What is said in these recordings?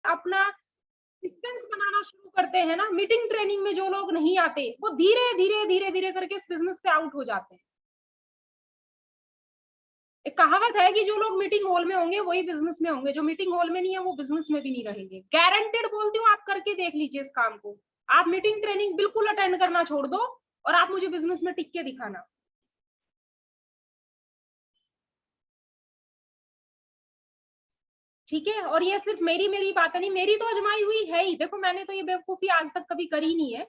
अपना डिस्टेंस बनाना शुरू करते हैं ना, मीटिंग ट्रेनिंग में जो लोग नहीं आते वो धीरे धीरे धीरे धीरे करके इस बिजनेस से आउट हो जाते हैं। एक कहावत है कि जो लोग मीटिंग हॉल में होंगे वही बिजनेस में होंगे, जो मीटिंग हॉल में नहीं है वो बिजनेस में भी नहीं रहेंगे। गारंटेड बोलती हूँ, आप करके देख लीजिए इस काम को। आप मीटिंग ट्रेनिंग बिल्कुल अटेंड करना छोड़ दो और आप मुझे बिजनेस में टिक के दिखाना। ठीक है, और ये सिर्फ मेरी बात नहीं, मेरी तो आजमाई हुई है ही। देखो मैंने तो ये बेवकूफी आज तक कभी करी नहीं है,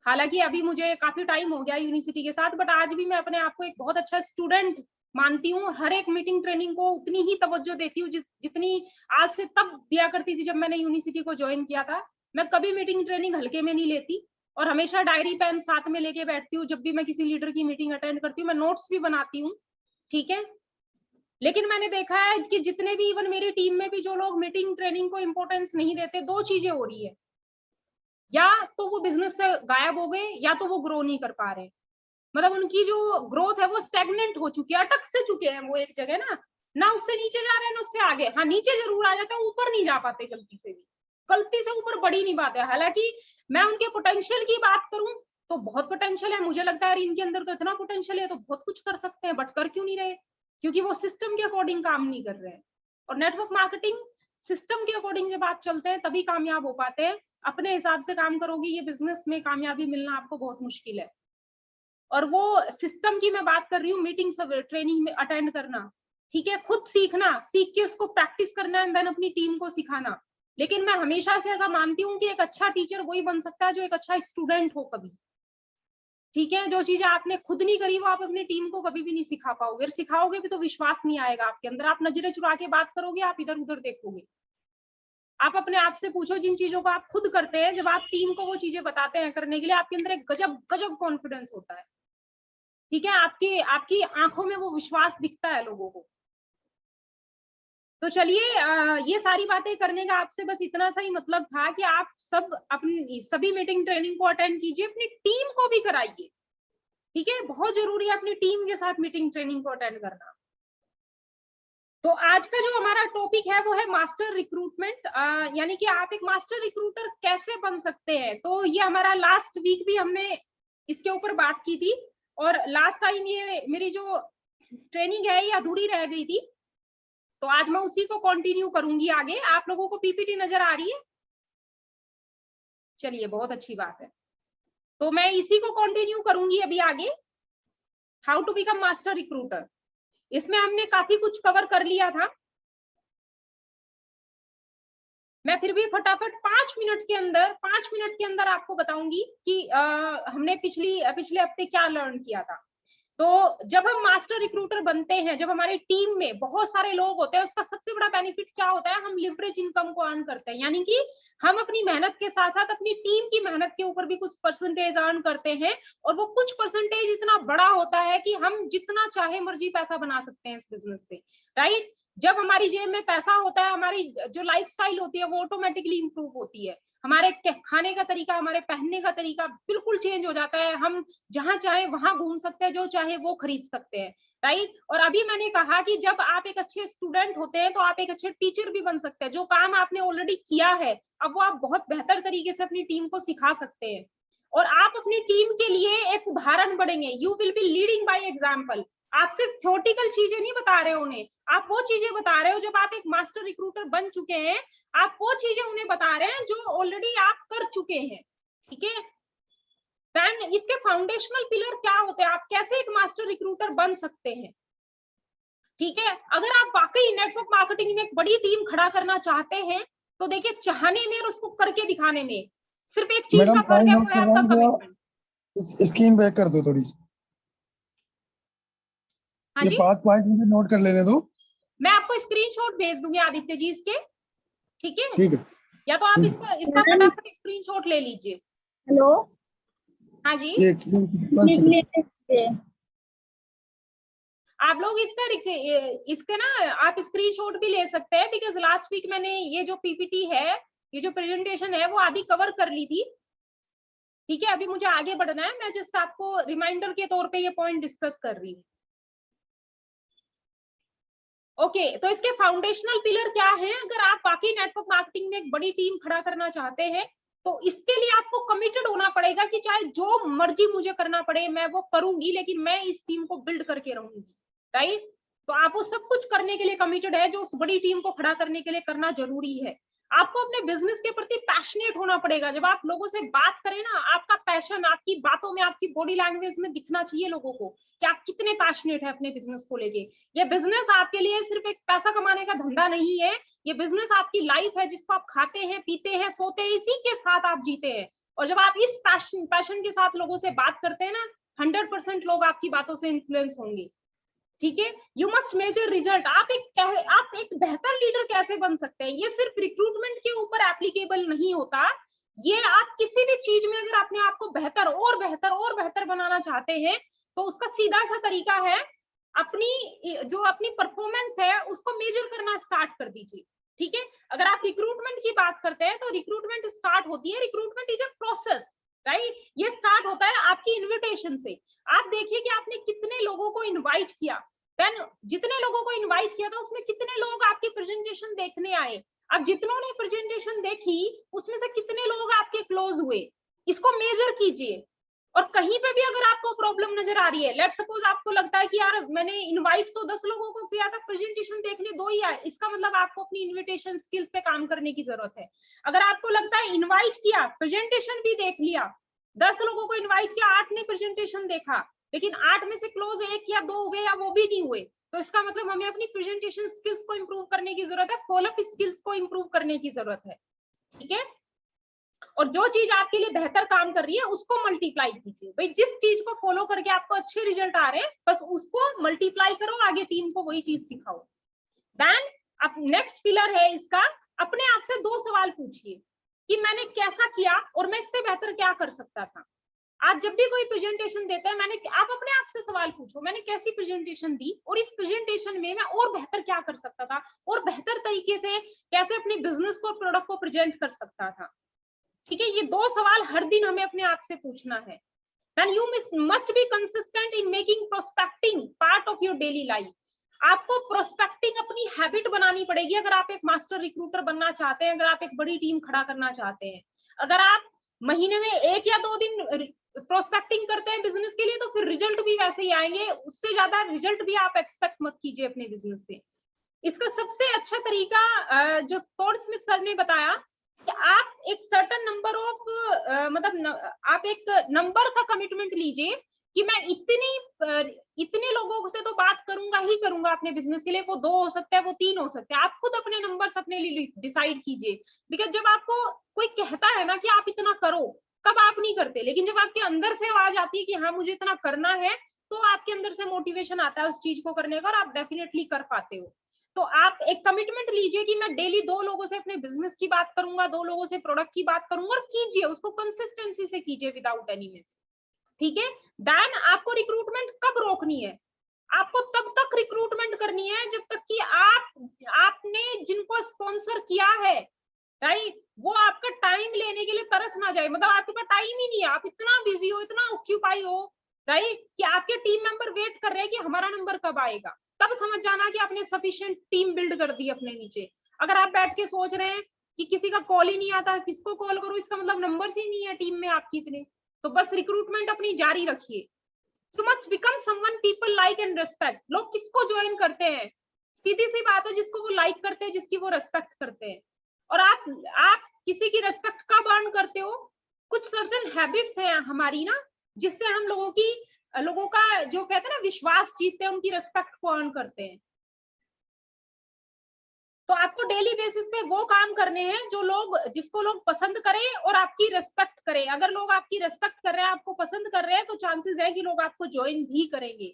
हालांकि अभी मुझे काफी टाइम हो गया यूनिवर्सिटी के साथ, बट आज भी मैं अपने आप को एक बहुत अच्छा स्टूडेंट मानती हूँ और हर एक मीटिंग ट्रेनिंग को उतनी ही तवज्जो देती हूँ जितनी आज से तब दिया करती थी जब मैंने यूनिवर्सिटी को ज्वाइन किया था। मैं कभी मीटिंग ट्रेनिंग हल्के में नहीं लेती और हमेशा डायरी पेन साथ में लेके बैठती हूँ। जब भी मैं किसी लीडर की मीटिंग अटेंड करती हूँ मैं नोट्स भी बनाती हूँ। ठीक है, लेकिन मैंने देखा है कि जितने भी इवन मेरी टीम में भी जो लोग मीटिंग ट्रेनिंग को इंपॉर्टेंस नहीं देते, दो चीजें हो रही है, या तो वो बिजनेस से गायब हो गए या तो वो ग्रो नहीं कर पा रहे। मतलब उनकी जो ग्रोथ है वो स्टेगनेंट हो चुकी है, अटक से चुके हैं वो एक जगह ना उससे नीचे जा रहे हैं ना उससे आगे। हाँ नीचे जरूर आ जाते हैं, ऊपर नहीं जा पाते, गलती से भी गलती से ऊपर बढ़ ही नहीं पाते। हालांकि मैं उनके पोटेंशियल की बात करूं तो बहुत पोटेंशियल है, मुझे लगता है इनके अंदर तो इतना पोटेंशियल है तो बहुत कुछ कर सकते हैं, बट कर क्यों नहीं रहे? क्योंकि वो सिस्टम के अकॉर्डिंग काम नहीं कर रहे हैं। और नेटवर्क मार्केटिंग सिस्टम के अकॉर्डिंग जब आप चलते हैं तभी कामयाब हो पाते हैं। अपने हिसाब से काम करोगे ये बिजनेस में कामयाबी मिलना आपको बहुत मुश्किल है। और वो सिस्टम की मैं बात कर रही हूँ, मीटिंग ट्रेनिंग में अटेंड करना, ठीक है, खुद सीखना, सीख के उसको प्रैक्टिस करना एंड देन अपनी टीम को सिखाना। लेकिन मैं हमेशा से ऐसा मानती हूँ कि एक अच्छा टीचर वही बन सकता है जो एक अच्छा स्टूडेंट हो कभी। ठीक है, जो चीजें आपने खुद नहीं करी वो आप अपनी टीम को कभी भी नहीं सिखा पाओगे, और सिखाओगे भी तो विश्वास नहीं आएगा आपके अंदर। आप नजरें चुरा के बात करोगे, आप इधर उधर देखोगे। आप अपने आप से पूछो, जिन चीजों को आप खुद करते हैं, जब आप टीम को वो चीजें बताते हैं करने के लिए, आपके अंदर एक गजब गजब कॉन्फिडेंस होता है। ठीक है, आपकी आपकी आंखों में वो विश्वास दिखता है लोगों को। तो चलिए, ये सारी बातें करने का आपसे बस इतना सा ही मतलब था कि आप सब अपनी सभी मीटिंग ट्रेनिंग को अटेंड कीजिए, अपनी टीम को भी कराइए। ठीक है, बहुत जरूरी है अपनी टीम के साथ मीटिंग ट्रेनिंग को अटेंड करना। तो आज का जो हमारा टॉपिक है वो है मास्टर रिक्रूटमेंट, यानी कि आप एक मास्टर रिक्रूटर कैसे बन सकते हैं। तो ये हमारा लास्ट वीक भी हमने इसके ऊपर बात की थी, और लास्ट टाइम ये मेरी जो ट्रेनिंग है ये अधूरी रह गई थी, तो आज मैं उसी को कंटिन्यू करूंगी आगे। आप लोगों को पीपीटी नजर आ रही है? चलिए, बहुत अच्छी बात है। तो मैं इसी को कंटिन्यू करूंगी अभी आगे, how to become master recruiter. इसमें हमने काफी कुछ कवर कर लिया था। मैं फिर भी फटाफट 5 मिनट के अंदर आपको बताऊंगी कि हमने पिछले हफ्ते क्या लर्न किया था। तो जब हम मास्टर रिक्रूटर बनते हैं, जब हमारी टीम में बहुत सारे लोग होते हैं, उसका सबसे बड़ा बेनिफिट क्या होता है? हम लिवरेज इनकम को अर्न करते हैं, यानी कि हम अपनी मेहनत के साथ साथ अपनी टीम की मेहनत के ऊपर भी कुछ परसेंटेज अर्न करते हैं, और वो कुछ परसेंटेज इतना बड़ा होता है कि हम जितना चाहे मर्जी पैसा बना सकते हैं इस बिजनेस से। राइट, जब हमारी जेब में पैसा होता है, हमारी जो लाइफस्टाइल होती है वो ऑटोमेटिकली इंप्रूव होती है। हमारे खाने का तरीका, हमारे पहनने का तरीका बिल्कुल चेंज हो जाता है। हम जहां चाहे वहां घूम सकते हैं, जो चाहे वो खरीद सकते हैं। राइट, और अभी मैंने कहा कि जब आप एक अच्छे स्टूडेंट होते हैं तो आप एक अच्छे टीचर भी बन सकते हैं। जो काम आपने ऑलरेडी किया है अब वो आप बहुत बेहतर तरीके से अपनी टीम को सिखा सकते हैं, और आप अपनी टीम के लिए एक उदाहरण बनेंगे। You will be leading by example. आप सिर्फ थ्योरेटिकल चीजें नहीं बता रहे हो उन्हें, आप वो चीजें बता रहे हो जब आप एक मास्टर रिक्रूटर बन चुके हैं, आप वो चीजें उन्हें बता रहे हैं जो ऑलरेडी आप कर चुके हैं। ठीक है, देन इसके फाउंडेशनल पिलर क्या होते हैं, आप कैसे एक मास्टर रिक्रूटर बन सकते हैं। ठीक है, अगर आप वाकई नेटवर्क मार्केटिंग में एक बड़ी टीम खड़ा करना चाहते हैं तो देखिए, चाहने में और उसको करके दिखाने में सिर्फ एक चीज का मैडम फर्क है, नोट वो है कर रहा आपका हूँ, कमिटमेंट। स्क्रीन बैक कर दो थोड़ी सी। हाँ ये जी, 5 पॉइंट मुझे नोट कर लेने दो। मैं आपको स्क्रीनशॉट भेज दूंगी आदित्य जी इसके। ठीक है, ठीक है। या तो आप इसका मैम फटाफट स्क्रीनशॉट ले लीजिए। हेलो, हाँ जी, ये आप लोग इसके ना आप स्क्रीनशॉट भी ले सकते हैं, बिकॉज लास्ट वीक मैंने ये जो पीपीटी है, ये जो प्रेजेंटेशन है वो आधी कवर कर ली थी। ठीक है, अभी मुझे आगे बढ़ना है, मैं जस्ट आपको रिमाइंडर के तौर पे ये पॉइंट डिस्कस कर रही हूँ। ओके, तो इसके फाउंडेशनल पिलर क्या है? अगर आप वाकई नेटवर्क मार्केटिंग में एक बड़ी टीम खड़ा करना चाहते हैं तो इसके लिए आपको कमिटेड होना पड़ेगा कि चाहे जो मर्जी मुझे करना पड़े मैं वो करूंगी, लेकिन मैं इस टीम को बिल्ड करके रहूंगी, राइट? तो आप वो सब कुछ करने के लिए कमिटेड है जो उस बड़ी टीम को खड़ा करने के लिए करना जरूरी है। आपको अपने बिजनेस के प्रति पैशनेट होना पड़ेगा। जब आप लोगों से बात करें ना, आपका पैशन आपकी बातों में, आपकी बॉडी लैंग्वेज में दिखना चाहिए लोगों को कि आप कितने पैशनेट है अपने बिजनेस को लेके। ये बिजनेस आपके लिए सिर्फ एक पैसा कमाने का धंधा नहीं है, ये बिजनेस आपकी लाइफ है जिसको आप खाते हैं, पीते हैं, सोते हैं, इसी के साथ आप जीते हैं। और जब आप इस पैशन के साथ लोगों से बात करते हैं ना, 100% लोग आपकी बातों से इन्फ्लुएंस होंगे, ठीक है? You must measure result. आप एक बेहतर लीडर कैसे बन सकते हैं, ये सिर्फ रिक्रूटमेंट के ऊपर एप्लीकेबल नहीं होता। ये आप किसी भी चीज में अगर अपने आप को बेहतर और बेहतर और बेहतर बनाना चाहते हैं तो उसका सीधा सा तरीका है अपनी परफॉर्मेंस है उसको मेजर करना स्टार्ट कर दीजिए, ठीक है? अगर आप रिक्रूटमेंट की बात करते हैं तो रिक्रूटमेंट स्टार्ट होती है, recruitment is a process, right? ये स्टार्ट होता है आपकी इन्विटेशन से। आप देखिए कि आपने कितने लोगों को इनवाइट किया, देन जितने लोगों को इनवाइट किया था उसमें कितने लोग आपकी प्रेजेंटेशन देखने आए। अब जितनों ने प्रेजेंटेशन देखी उसमें से कितने लोग आपके क्लोज हुए, इसको मेजर कीजिए। और कहीं पे भी अगर आपको प्रॉब्लम नजर आ रही है, लेट्स सपोज आपको लगता है कि यार मैंने इनवाइट तो 10 लोगों को किया था, प्रेजेंटेशन देखने 2 ही आए, इसका मतलब आपको अपनी इनविटेशन स्किल्स पे काम करने की जरूरत है। अगर आपको लगता है इनवाइट किया, प्रेजेंटेशन भी देख लिया, 10 लोगों को इनवाइट किया, 8 ने प्रेजेंटेशन देखा, लेकिन 8 में से क्लोज 1 या 2 हुए या वो भी नहीं हुए, तो इसका मतलब हमें अपनी प्रेजेंटेशन स्किल्स को इंप्रूव करने की जरूरत है, फॉलोअप स्किल्स को इंप्रूव करने की जरूरत है, ठीक है? और जो चीज आपके लिए बेहतर काम कर रही है उसको मल्टीप्लाई कीजिए। भाई जिस चीज को फॉलो करके आपको अच्छे रिजल्ट आ रहे हैं बस उसको मल्टीप्लाई करो, आगे टीम को वही चीज सिखाओ। देन अब नेक्स्ट पिलर है इसका, अपने आप से 2 सवाल पूछिए कि मैंने कैसा किया और मैं इससे बेहतर क्या कर सकता था। आज जब भी कोई प्रेजेंटेशन देता है आप अपने आप से सवाल पूछो, मैंने कैसी प्रेजेंटेशन दी और इस प्रेजेंटेशन में मैं और बेहतर क्या कर सकता था और बेहतर तरीके से कैसे अपने बिजनेस को, प्रोडक्ट को प्रेजेंट कर सकता था, ठीक है? ये 2 सवाल हर दिन हमें अपने आप से पूछना है। Then you must be consistent in making prospecting part of your daily life. आपको प्रोस्पेक्टिंग अपनी हैबिट बनानी पड़ेगी अगर आप एक मास्टर रिक्रूटर बनना चाहते हैं, अगर आप एक बड़ी टीम खड़ा करना चाहते हैं। अगर आप महीने में 1 या 2 दिन प्रोस्पेक्टिंग करते हैं बिजनेस के लिए तो फिर रिजल्ट भी वैसे ही आएंगे, उससे ज्यादा रिजल्ट भी आप एक्सपेक्ट मत कीजिए अपने बिजनेस से। इसका सबसे अच्छा तरीका जो टॉड स्मिथ सर ने बताया कि आप एक सर्टेन नंबर ऑफ आप एक नंबर का कमिटमेंट लीजिए कि मैं इतने लोगों से तो बात करूंगा ही करूंगा अपने बिजनेस के लिए। वो 2 हो सकता है, वो 3 हो सकते हैं, आप खुद अपने नंबर्स अपने लिए डिसाइड कीजिए। बिकॉज जब आपको कोई कहता है ना कि आप इतना करो, तब आप नहीं करते, लेकिन जब आपके अंदर से आवाज आती है कि हाँ मुझे इतना करना है, तो आपके अंदर से मोटिवेशन आता है उस चीज को करने का और आप डेफिनेटली कर पाते हो। तो आप एक कमिटमेंट लीजिए कि मैं डेली 2 लोगों से अपने बिजनेस की बात करूंगा, 2 लोगों से प्रोडक्ट की बात करूंगा, और कीजिए उसको कंसिस्टेंसी से कीजिए विदाउट एनी मिस, ठीक है? देन आपको रिक्रूटमेंट कब रोकनी है? आपको तब तक रिक्रूटमेंट करनी है जब तक कि आपने जिनको स्पॉन्सर किया है, राइट, वो आपका टाइम लेने के लिए तरस ना जाए। मतलब आपके पास टाइम ही नहीं है, आप इतना बिजी हो, इतना ऑक्यूपाई हो, राइट, कि आपके टीम मेंबर वेट कर रहे हैं कि हमारा नंबर कब आएगा। तब समझ जाना कि आपने सफिशिएंट टीम बिल्ड कर दी अपने नीचे। अगर आप बैठ के सोच रहे हैं कि किसी का कॉल ही नहीं आता, किसको कॉल करूं, इसका मतलब नंबर्स ही नहीं है टीम में आपकी इतने, तो बस रिक्रूटमेंट अपनी जारी रखिए। You must become someone people like and respect. लोग किसको ज्वाइन करते हैं? सीधी सी बात है, जिसको वो लाइक करते हैं, जिसकी वो रेस्पेक्ट करते हैं। और आप किसी की रेस्पेक्ट कब अर्न करते हो? कुछ सर्टेन हैबिट्स हैं हमारी ना, जिससे हम लोगों का जो कहते हैं ना विश्वास जीतते हैं, उनकी रेस्पेक्ट को अर्न करते हैं। तो आपको डेली बेसिस पे वो काम करने हैं जिसको लोग पसंद करें और आपकी रेस्पेक्ट करें। अगर लोग आपकी रेस्पेक्ट कर रहे हैं, आपको पसंद कर रहे हैं, तो चांसेस है कि लोग आपको ज्वाइन भी करेंगे।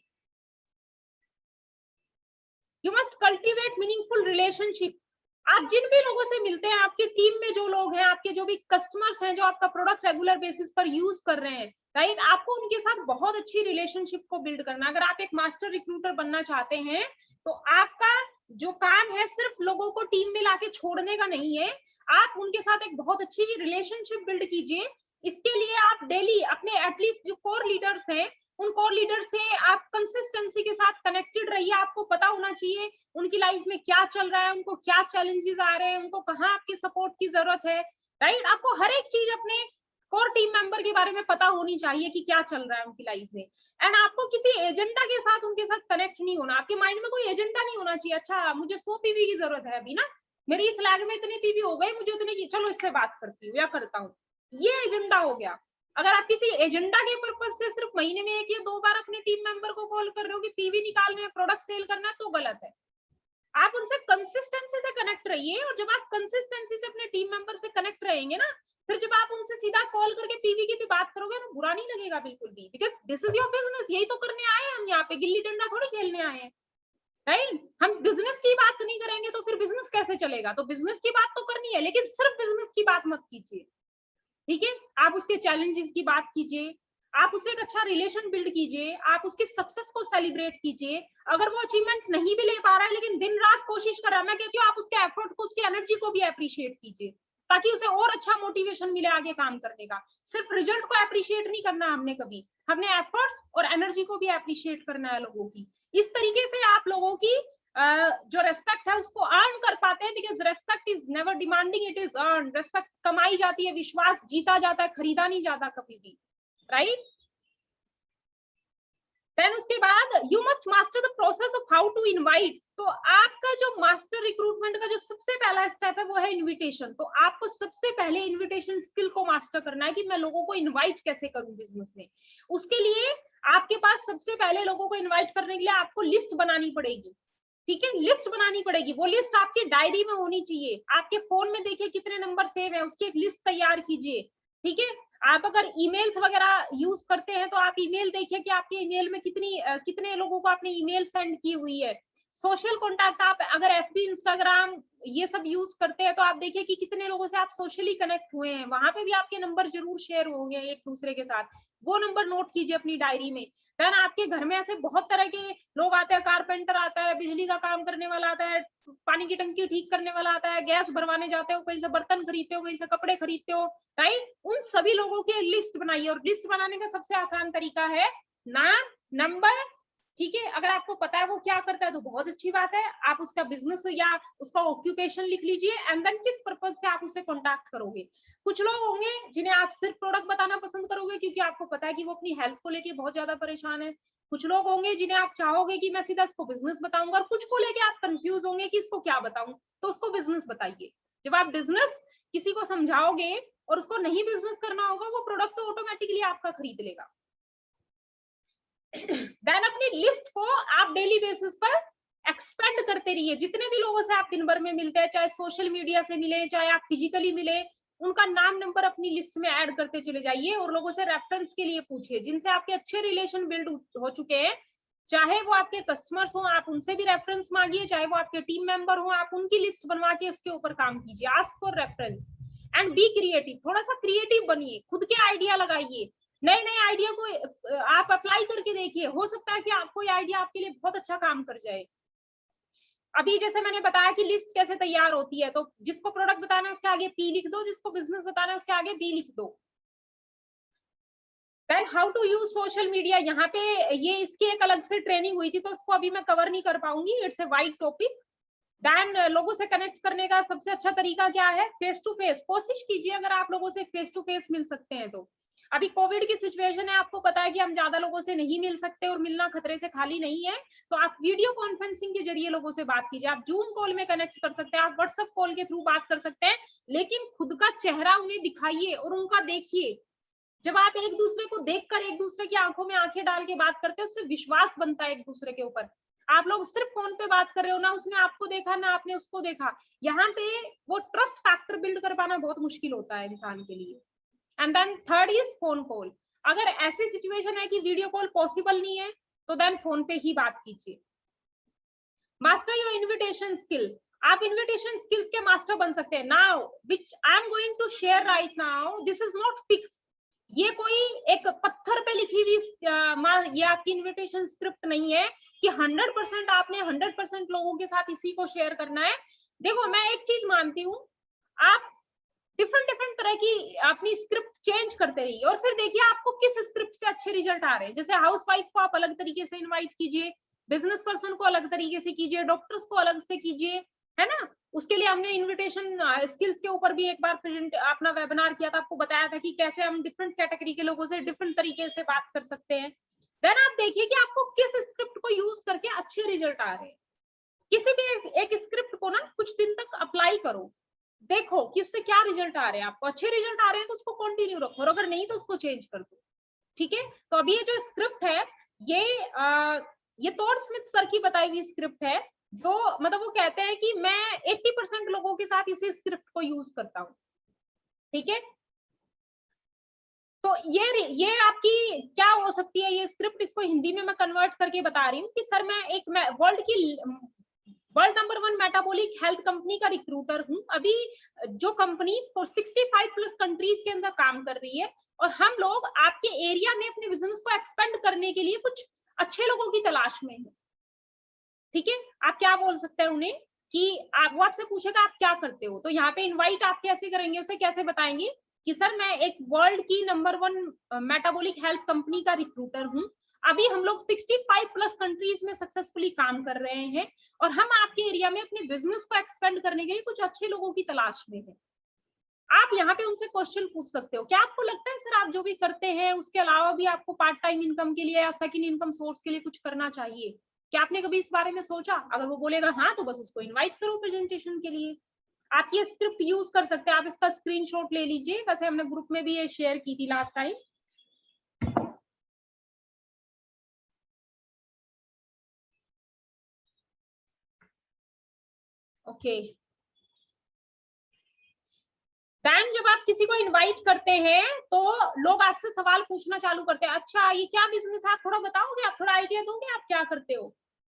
You must cultivate meaningful relationship. आप जिन भी लोगों से मिलते हैं, आपकी टीम में जो लोग हैं, आपके जो भी कस्टमर्स हैं, जो आपका प्रोडक्ट रेगुलर बेसिस पर यूज कर रहे हैं, राइट, आपको उनके साथ बहुत अच्छी रिलेशनशिप को बिल्ड करना। अगर आप एक मास्टर रिक्रूटर बनना चाहते हैं तो आपका जो काम है सिर्फ लोगों को टीम में लाके छोड़ने का नहीं है, आप उनके साथ एक बहुत अच्छी रिलेशनशिप बिल्ड कीजिए। इसके लिए आप डेली अपने एटलीस्ट जो कोर लीडर्स हैं उन कोर लीडर से आप कंसिस्टेंसी के साथ कनेक्टेड रहिए। आपको पता होना चाहिए उनकी लाइफ में क्या चल रहा है, उनको क्या चैलेंजेस आ रहे हैं, उनको कहाँ आपके सपोर्ट की जरूरत है, राइट। आपको हर एक चीज अपने कोर टीम मेंबर के बारे में पता होनी चाहिए कि क्या चल रहा है उनकी लाइफ में। एंड आपको किसी एजेंडा के साथ उनके साथ कनेक्ट नहीं होना। आपके माइंड में कोई एजेंडा नहीं होना चाहिए, अच्छा मुझे 100 पीवी की जरूरत है अभी ना, मेरी इस लैग में इतने पीवी हो गए, मुझे उतने की, चलो इससे बात करती हूँ या करता हूँ, ये एजेंडा हो गया। अगर आप किसी एजेंडा के पर्पज से सिर्फ महीने में 1 या 2 बार अपने टीम मेंबर को कॉल कर रहे हो कि पीवी निकालने हैं, प्रोडक्ट सेल करना है, तो गलत है। आप उनसे कंसिस्टेंसी से कनेक्ट रहिए, और जब आप कंसिस्टेंसी से अपने टीम मेंबर से कनेक्ट रहेंगे ना, फिर जब आप उनसे सीधा कॉल करके पीवी की भी बात करोगे ना, बुरा नहीं लगेगा बिल्कुल भी, because this is your business. यही तो करने आए हैं हम यहाँ पे, गिल्ली डंडा थोड़ी खेलने आए हैं, राइट। हम बिजनेस की बात नहीं करेंगे तो फिर बिजनेस कैसे चलेगा? तो बिजनेस की बात तो करनी है, लेकिन सिर्फ बिजनेस की बात मत कीजिए, ठीक है। आप उसके चैलेंजेस की बात कीजिए, आप उससे एक अच्छा रिलेशन बिल्ड कीजिए, आप उसकी सक्सेस को सेलिब्रेट कीजिए। अगर वो अचीवमेंट नहीं भी ले पा रहा है लेकिन दिन रात कोशिश कर रहा है, मैं कहती हूँ आप उसके एफर्ट को, उसकी एनर्जी को भी अप्रिशिएट कीजिए, ताकि उसे और अच्छा मोटिवेशन मिले आगे काम करने का। सिर्फ रिजल्ट को अप्रिशिएट नहीं करना हमने कभी, हमने एफर्ट्स और एनर्जी को भी अप्रिशिएट करना है लोगों की। इस तरीके से आप लोगों की जो रेस्पेक्ट है उसको अर्न कर पाते हैं, because respect is never demanding, it is earn. Respect कमाई जाती है, विश्वास जीता जाता है, खरीदा नहीं जाता कभी भी, राइट। देन उसके बाद you must master the process of how to invite. तो आपका जो मास्टर रिक्रूटमेंट का जो सबसे पहला स्टेप है वो है इनविटेशन। तो आपको सबसे पहले इनविटेशन स्किल को मास्टर करना है कि मैं लोगों को इनवाइट कैसे करूं बिजनेस में। उसके लिए आपके पास सबसे पहले लोगों को इनवाइट करने के लिए आपको लिस्ट बनानी पड़ेगी, ठीक है। लिस्ट बनानी पड़ेगी, वो लिस्ट आपकी डायरी में होनी चाहिए। आपके फोन में देखिए कितने नंबर सेव है, उसकी एक लिस्ट तैयार कीजिए, ठीक है। आप अगर ईमेल्स वगैरह यूज करते हैं तो आप ईमेल देखिए कि आपके ईमेल में कितने लोगों को आपने ईमेल सेंड की हुई है। सोशल कॉन्टैक्ट, आप अगर एफबी, इंस्टाग्राम ये सब यूज करते हैं तो आप देखिए कि कितने लोगों से आप सोशली कनेक्ट हुए हैं, वहां पे भी आपके नंबर जरूर शेयर होंगे एक दूसरे के साथ, वो नंबर नोट कीजिए अपनी डायरी में। देन आपके घर में ऐसे बहुत तरह के लोग आते हैं, कारपेंटर आता है, बिजली का काम करने वाला आता है, पानी की टंकी ठीक करने वाला आता है, गैस भरवाने जाते हो, कहीं से बर्तन खरीदते हो, कहीं से कपड़े खरीदते हो, राइट। उन सभी लोगों की लिस्ट बनाइए, और लिस्ट बनाने का सबसे आसान तरीका है नाम, नंबर, ठीक है। अगर आपको पता है वो क्या करता है तो बहुत अच्छी बात है, आप उसका बिजनेस या उसका ऑक्यूपेशन लिख लीजिए, एंड देन किस पर्पज से आप उसे कॉन्टैक्ट करोगे। कुछ लोग होंगे जिन्हें आप सिर्फ प्रोडक्ट बताना पसंद करोगे क्योंकि आपको पता है कि वो अपनी हेल्थ को लेके बहुत ज्यादा परेशान है। कुछ लोग होंगे जिन्हें आप चाहोगे कि मैं सीधा इसको बिजनेस बताऊंगा, और कुछ को लेके आप कंफ्यूज होंगे कि इसको क्या बताऊं, तो उसको बिजनेस बताइए। जब आप बिजनेस किसी को समझाओगे और उसको नहीं बिजनेस करना होगा, वो प्रोडक्ट तो ऑटोमेटिकली आपका खरीद लेगा। देन अपनी लिस्ट को आप डेली बेसिस पर एक्सपेंड करते रहिए। जितने भी लोगों से आप दिन भर में मिलते हैं, चाहे सोशल मीडिया से मिले, चाहे आप फिजिकली मिले, उनका नाम नंबर अपनी लिस्ट में ऐड करते चले जाइए, और लोगों से रेफरेंस के लिए पूछिए जिनसे आपके अच्छे रिलेशन बिल्ड हो चुके हैं। चाहे वो आपके कस्टमर्स हो, आप उनसे भी रेफरेंस मांगिए, चाहे वो आपके टीम मेंबर हो, आप उनकी लिस्ट बनवा के उसके ऊपर काम कीजिए। Ask for reference and be creative. थोड़ा सा क्रिएटिव बनिए, खुद के आइडिया लगाइए, नए नए आइडिया को आप अप्लाई करके देखिए, हो सकता है कि कोई आइडिया आपके लिए बहुत अच्छा काम कर जाए। अभी जैसे मैंने बताया कि लिस्ट कैसे तैयार होती है, तो जिसको प्रोडक्ट बताना है उसके आगे पी लिख दो, जिसको बिजनेस बताना है उसके आगे बी लिख दो। Then how to use social media, यहाँ पे ये इसकी एक अलग से ट्रेनिंग हुई थी तो उसको अभी मैं कवर नहीं कर पाऊंगी, it's a wide topic. Then लोगों से कनेक्ट करने का सबसे अच्छा तरीका क्या है? Face to face. कोशिश कीजिए अगर आप लोगों से फेस टू फेस मिल सकते हैं तो। अभी कोविड की सिचुएशन है, आपको पता है कि हम ज्यादा लोगों से नहीं मिल सकते और मिलना खतरे से खाली नहीं है, तो आप वीडियो कॉन्फ्रेंसिंग के जरिए लोगों से बात कीजिए। आप जूम कॉल में कनेक्ट कर सकते हैं, आप व्हाट्सएप कॉल के थ्रू बात कर सकते हैं, लेकिन खुद का चेहरा उन्हें दिखाइए और उनका देखिए। जब आप एक दूसरे को देखकर एक दूसरे की आंखों में आंखें डाल के बात करते हैं, उससे विश्वास बनता है एक दूसरे के ऊपर। आप लोग सिर्फ फोन पे बात कर रहे हो, ना उसने आपको देखा ना आपने उसको देखा, यहाँ पे वो ट्रस्ट फैक्टर बिल्ड कर पाना बहुत मुश्किल होता है इंसान के लिए। And then third is phone call. अगर ऐसी सिचुएशन है कि वीडियो कॉल पॉसिबल नहीं है तो देन फोन पे ही बात कीजिए। Master your invitation skill. आप इन्विटेशन स्किल्स के मास्टर बन सकते हैं। Now which I am going to share right now, this is not fix. ये कोई एक पत्थर पे लिखी हुई ये आपकी इन्विटेशन स्क्रिप्ट नहीं है कि 100% आपने 100% लोगों के साथ इसी को शेयर करना है। देखो मैं एक चीज मानती हूँ, आप डिफरेंट डिफरेंट तरह तरह की अपनी स्क्रिप्ट चेंज करते रहिए और फिर देखिए आपको किस स्क्रिप्ट से अच्छे रिजल्ट आ रहे हैं। जैसे हाउसवाइफ को आप अलग तरीके से इनवाइट कीजिए, बिजनेस पर्सन को अलग तरीके से कीजिए, डॉक्टर्स को अलग से कीजिए, है ना। उसके लिए हमने इनविटेशन स्किल्स के ऊपर भी एक बार प्रेजेंट अपना वेबिनार किया था, आपको बताया था कि कैसे हम डिफरेंट कैटेगरी के लोगों से डिफरेंट तरीके से बात कर सकते हैं। देन आप देखिए कि आपको किस स्क्रिप्ट को यूज करके अच्छे रिजल्ट आ रहे हैं। किसी भी एक स्क्रिप्ट को ना कुछ दिन तक अप्लाई करो, देखो कि उससे क्या रिजल्ट आ रहे हैं। आपको अच्छे रिजल्ट आ रहे हैं तो उसको कंटिन्यू रखो, और अगर नहीं तो उसको चेंज कर दो। ठीक है, तो अभी ये जो स्क्रिप्ट है ये टॉड स्मिथ सर की बताई हुई स्क्रिप्ट है, जो मतलब वो कहते हैं कि मैं 80% लोगों के साथ इसी स्क्रिप्ट को यूज करता हूँ। ठीक है, तो ये आपकी क्या हो सकती है ये स्क्रिप्ट, इसको हिंदी में मैं कन्वर्ट करके बता रही हूँ कि सर मैं world number 1 metabolic health company का रिक्रूटर हूँ। अभी जो कंपनी 65 प्लस कंट्रीज के अंदर काम कर रही है, और हम लोग आपके एरिया में अपने बिजनेस को एक्सपेंड करने के लिए कुछ अच्छे लोगों की तलाश में हैं। ठीक है, आप क्या बोल सकते हैं उन्हें कि वो आपसे पूछेगा आप क्या करते हो, तो यहाँ पे इनवाइट आप कैसे करेंगे, उसे कैसे बताएंगे कि सर मैं एक वर्ल्ड की नंबर 1 मेटाबॉलिक हेल्थ कंपनी का रिक्रूटर हूँ। अभी हम लोग 65 प्लस कंट्रीज में सक्सेसफुली काम कर रहे हैं, और हम आपके एरिया में अपने बिजनेस को एक्सपेंड करने के लिए कुछ अच्छे लोगों की तलाश में हैं। आप यहाँ पे उनसे क्वेश्चन पूछ सकते हो, क्या आपको लगता है सर आप जो भी करते हैं उसके अलावा भी आपको पार्ट टाइम इनकम के लिए या सेकंड इनकम सोर्स के लिए कुछ करना चाहिए? क्या आपने कभी इस बारे में सोचा? अगर वो बोलेगा हाँ, तो बस उसको इनवाइट करो प्रेजेंटेशन के लिए। आप ये स्क्रिप्ट यूज कर सकते हैं, आप इसका स्क्रीनशॉट ले लीजिए, वैसे हमने ग्रुप में भी ये शेयर की थी लास्ट टाइम। ओके, देन जब आप किसी को इनवाइट करते हैं तो लोग आपसे सवाल पूछना चालू करते हैं, अच्छा ये क्या बिजनेस है, आप थोड़ा बताओगे, आप थोड़ा आइडिया दोगे, आप क्या करते हो?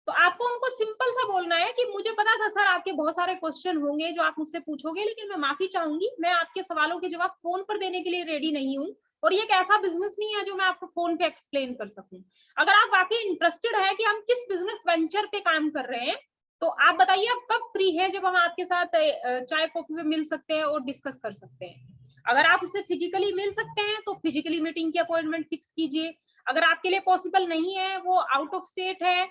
तो आपको उनको सिंपल सा बोलना है कि मुझे पता था सर आपके बहुत सारे क्वेश्चन होंगे जो आप मुझसे पूछोगे, लेकिन मैं माफी चाहूंगी, मैं आपके सवालों के जवाब फोन पर देने के लिए रेडी नहीं हूँ, और ये एक ऐसा बिजनेस नहीं है जो मैं आपको फोन पे एक्सप्लेन कर सकूं। अगर आप वाकई इंटरेस्टेड है कि हम किस बिजनेस वेंचर पे काम कर रहे हैं, तो आप बताइए आप कब फ्री है जब हम आपके साथ चाय कॉफी पे मिल सकते हैं और डिस्कस कर सकते हैं। अगर आप उससे फिजिकली मिल सकते हैं तो फिजिकली मीटिंग की अपॉइंटमेंट फिक्स कीजिए। अगर आपके लिए पॉसिबल नहीं है, वो आउट ऑफ स्टेट है,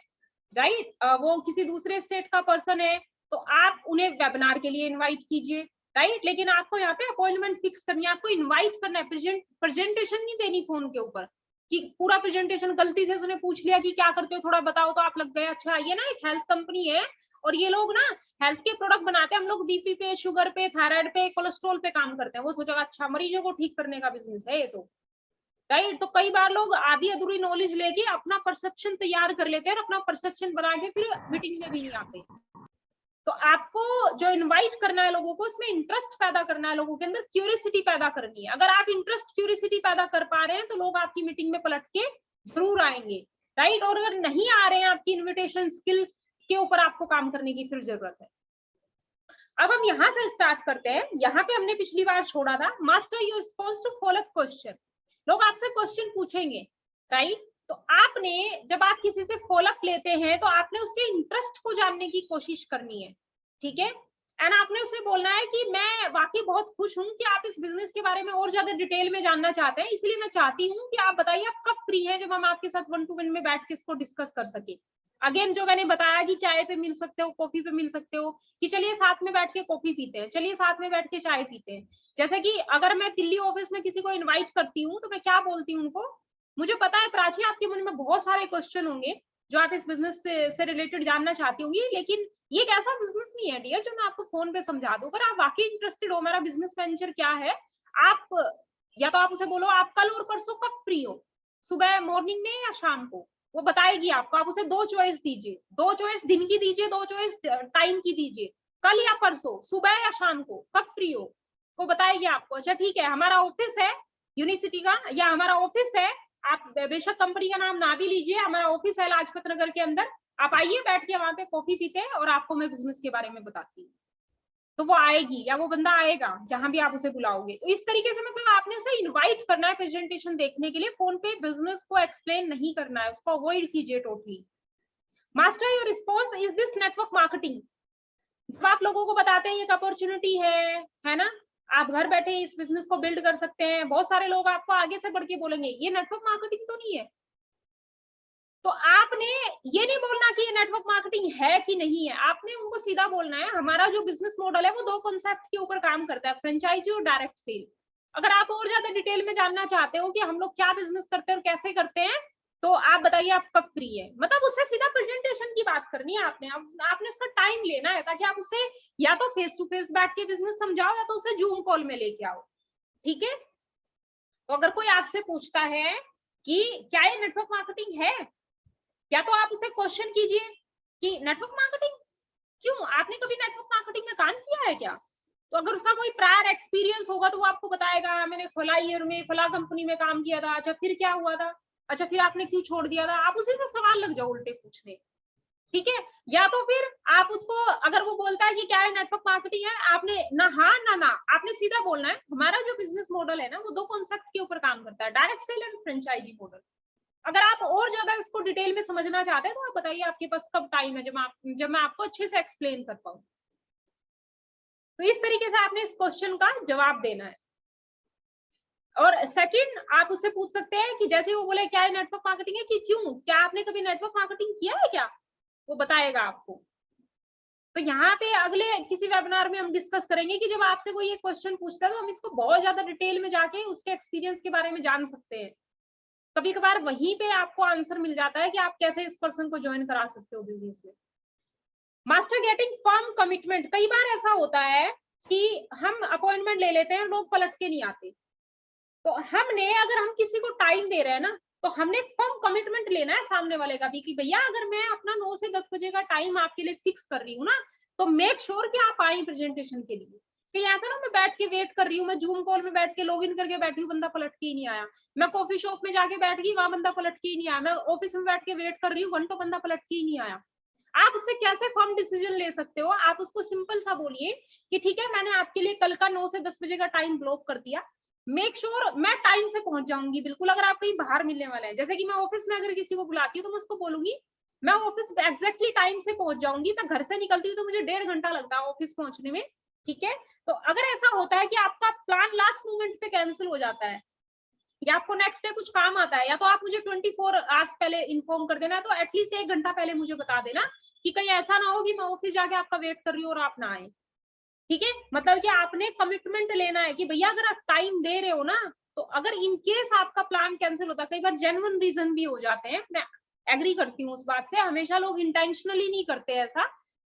राइट, वो किसी दूसरे स्टेट का पर्सन है, तो आप उन्हें वेबिनार के लिए इनवाइट कीजिए, राइट। लेकिन आपको यहाँ पे अपॉइंटमेंट फिक्स करनी है, आपको इनवाइट करना है, प्रेजेंटेशन नहीं देनी फोन के ऊपर कि पूरा प्रेजेंटेशन गलती से उसने पूछ लिया कि क्या करते हो थोड़ा बताओ, तो आप लग गए अच्छा ये ना एक हेल्थ कंपनी है और ये लोग ना हेल्थ के प्रोडक्ट बनाते हैं, हम लोग बीपी पे, शुगर पे, थायराइड पे, कोलेस्ट्रॉल पे काम करते हैं। वो सोचेगा अच्छा मरीजों को ठीक करने का बिजनेस है ये तो, राइट। तो कई बार लोग आधी अधूरी नॉलेज लेके अपना परसेप्शन तैयार कर लेते हैं और अपना परसेप्शन बना के फिर मीटिंग में भी नहीं आते। तो आपको जो इनवाइट करना है लोगों को, इसमें इंटरेस्ट पैदा करना है, लोगों के अंदर क्यूरियोसिटी पैदा करनी है। अगर आप इंटरेस्ट क्यूरियोसिटी पैदा कर पा रहे हैं तो लोग आपकी मीटिंग में पलट के जरूर आएंगे, राइट। और अगर नहीं आ रहे हैं, आपकी इन्विटेशन स्किल के ऊपर आपको काम करने की फिर जरूरत है। अब हम यहाँ से स्टार्ट करते हैं, यहाँ पे हमने पिछली बार छोड़ा था, master your response to follow up question. लोग आपसे क्वेश्चन पूछेंगे, राइट। तो आपने जब आप किसी से फॉलोअप लेते हैं तो आपने उसके इंटरेस्ट को जानने की कोशिश करनी है, ठीक है। एंड आपने उसे बोलना है कि मैं वाकई बहुत खुश हूं कि आप इस बिजनेस के बारे में और ज्यादा डिटेल में जानना चाहते हैं, इसलिए मैं चाहती हूँ कि आप बताइए आप कब फ्री हैं जब हम आपके साथ 1 to 1 में बैठ के इसको डिस्कस कर सके। अगेन जो मैंने बताया कि चाय पे मिल सकते हो, कॉफी पे मिल सकते हो, कि चलिए साथ में बैठ के कॉफी पीते हैं, चलिए साथ में बैठ के चाय पीते हैं। जैसे कि अगर मैं दिल्ली ऑफिस में किसी को इनवाइट करती हूँ तो मैं क्या बोलती हूँ उनको, मुझे पता है प्राची आपके मन में बहुत सारे क्वेश्चन होंगे जो आप इस बिजनेस से रिलेटेड जानना चाहती होंगी, लेकिन ये एक ऐसा बिजनेस नहीं है डियर जो मैं आपको फोन पे समझा दूं। अगर आप वाकई इंटरेस्टेड हो मेरा बिजनेस वेंचर क्या है, आप या तो आप उसे बोलो आप कल और परसों कब फ्री हो, सुबह मॉर्निंग में या शाम को, वो बताएगी आपको। आप उसे 2 चॉइस दीजिए, 2 चॉइस दिन की दीजिए, 2 चॉइस टाइम की दीजिए, कल या परसों, सुबह या शाम को, कब फ्री हो, वो बताएगी आपको। अच्छा ठीक है, हमारा ऑफिस है यूनिवर्सिटी का, या हमारा ऑफिस है, आप बेशक कंपनी का नाम ना भी लीजिए, हमारा ऑफिस है लाजपत नगर के अंदर, आप आइए बैठ के वहां पे कॉफी पीते हैं और आपको मैं बिजनेस के बारे में बताती हूँ। तो वो आएगी या वो बंदा आएगा जहां भी आप उसे बुलाओगे। तो इस तरीके से मतलब आपने उसे इनवाइट करना है प्रेजेंटेशन देखने के लिए, फोन पे बिजनेस को एक्सप्लेन नहीं करना है, उसको अवॉइड कीजिए totally. Master your response is this network marketing. जब आप लोगों को बताते हैं एक अपॉर्चुनिटी है ना, आप घर बैठे इस बिजनेस को बिल्ड कर सकते हैं। बहुत सारे लोग आपको आगे से बढ़ के बोलेंगे ये नेटवर्क मार्केटिंग तो नहीं है। तो आपने ये नहीं बोलना कि ये नेटवर्क मार्केटिंग है कि नहीं है, आपने उनको सीधा बोलना है हमारा जो बिजनेस मॉडल है वो दो कॉन्सेप्ट के ऊपर काम करता है, फ्रेंचाइजी और डायरेक्ट सेल। अगर आप और ज्यादा डिटेल में जानना चाहते हो कि हम लोग क्या बिजनेस करते हैं और कैसे करते हैं, तो आप बताइए आप कब फ्री है। मतलब उससे सीधा प्रेजेंटेशन की बात करनी है आपने। आपने उसका टाइम लेना है ताकि आप उससे या तो फेस टू फेस बैठ के बिजनेस समझाओ या तो उसे जूम कॉल में लेके आओ। ठीक है, तो अगर कोई आपसे पूछता है कि क्या ये नेटवर्क मार्केटिंग है, या तो आप उसे क्वेश्चन कीजिए कि नेटवर्क मार्केटिंग क्यों, आपने कभी नेटवर्क मार्केटिंग में काम किया है क्या? तो अगर उसका कोई प्रायर एक्सपीरियंस होगा तो वो आपको बताएगा मैंने फला ईयर में फला कंपनी में काम किया था। अच्छा फिर क्या हुआ था, अच्छा फिर आपने क्यों छोड़ दिया था, आप उसी से सवाल लग जाओ उल्टे पूछने। ठीक है, या तो फिर आप उसको, अगर वो बोलता है कि क्या है नेटवर्क मार्केटिंग है, आपने ना हाँ ना आपने सीधा बोलना है हमारा जो बिजनेस मॉडल है ना वो दो कॉन्सेप्ट के ऊपर काम करता है, direct sell and franchise model. अगर आप और ज्यादा इसको डिटेल में समझना चाहते हैं तो आप बताइए आपके पास कब टाइम है जब मैं आपको अच्छे से एक्सप्लेन कर पाऊँ। तो इस तरीके से आपने इस क्वेश्चन का जवाब देना है। और सेकंड, आप उससे पूछ सकते हैं कि जैसे वो बोले क्या है नेटवर्क मार्केटिंग है, कि क्यों, क्या आपने कभी नेटवर्क मार्केटिंग किया है क्या, वो बताएगा आपको। तो यहाँ पे अगले किसी वेबिनार में हम डिस्कस करेंगे कि जब आपसे कोई ये क्वेश्चन पूछता है तो हम इसको बहुत ज्यादा डिटेल में जाके उसके एक्सपीरियंस के बारे में जान सकते हैं। कभी कभार वहीं पे आपको आंसर मिल जाता है कि आप कैसे इस पर्सन को ज्वाइन करा सकते हो बिजनेस में। मास्टर गेटिंग फर्म कमिटमेंट, कई बार ऐसा होता है कि हम अपॉइंटमेंट ले लेते हैं, लोग पलट के नहीं आते। तो हमने, अगर हम किसी को टाइम दे रहे हैं ना, तो हमने फर्म कमिटमेंट लेना है सामने वाले का भी कि भैया अगर मैं अपना 9 से 10 बजे का टाइम आपके लिए फिक्स कर रही हूँ ना, तो मेक श्योर कि आप आए प्रेजेंटेशन के लिए। कहीं ऐसा ना मैं बैठ के वेट कर रही हूँ, मैं जूम कॉल में बैठ के लॉग इन करके बैठी हूँ, बंदा पलट के ही नहीं आया। मैं कॉफी शॉप में जाके बैठ गई, वहां बंदा पलट के ही नहीं आया। मैं ऑफिस में बैठ के वेट कर रही हूँ, घंटों बंदा पलट के ही नहीं आया। आप उससे कैसे फर्म डिसीजन ले सकते हो? आप उसको सिंपल सा बोलिए कि ठीक है मैंने आपके लिए कल का 9 से 10 बजे का टाइम ब्लॉक कर दिया, मेक श्योर मैं टाइम से पहुंच जाऊंगी बिल्कुल। अगर आप कहीं बाहर मिलने वाले हैं, जैसे कि मैं ऑफिस में अगर किसी को बुलाती हूँ तो मैं उसको बोलूंगी मैं ऑफिस एग्जैक्टली टाइम से पहुंच जाऊंगी, मैं घर से निकलती हूँ तो मुझे 1.5 घंटा लगता है ऑफिस पहुंचने में। ठीक है, तो अगर ऐसा होता है कि आपका प्लान लास्ट मोमेंट पे कैंसिल हो जाता है या आपको नेक्स्ट डे कुछ काम आता है, या तो आप मुझे 24 आवर्स पहले इन्फॉर्म कर देना, तो एटलीस्ट 1 घंटा पहले मुझे बता देना कि कहीं ऐसा ना हो कि मैं ऑफिस जाके आपका वेट कर रही हूँ और आप ना आए। ठीक है, मतलब कि आपने कमिटमेंट लेना है कि भैया अगर आप टाइम दे रहे हो ना, तो अगर इन केस आपका प्लान कैंसिल होता है, कई बार जेन्युइन रीजन भी हो जाते हैं, मैं एग्री करती हूँ उस बात से, हमेशा लोग इंटेंशनली नहीं करते ऐसा।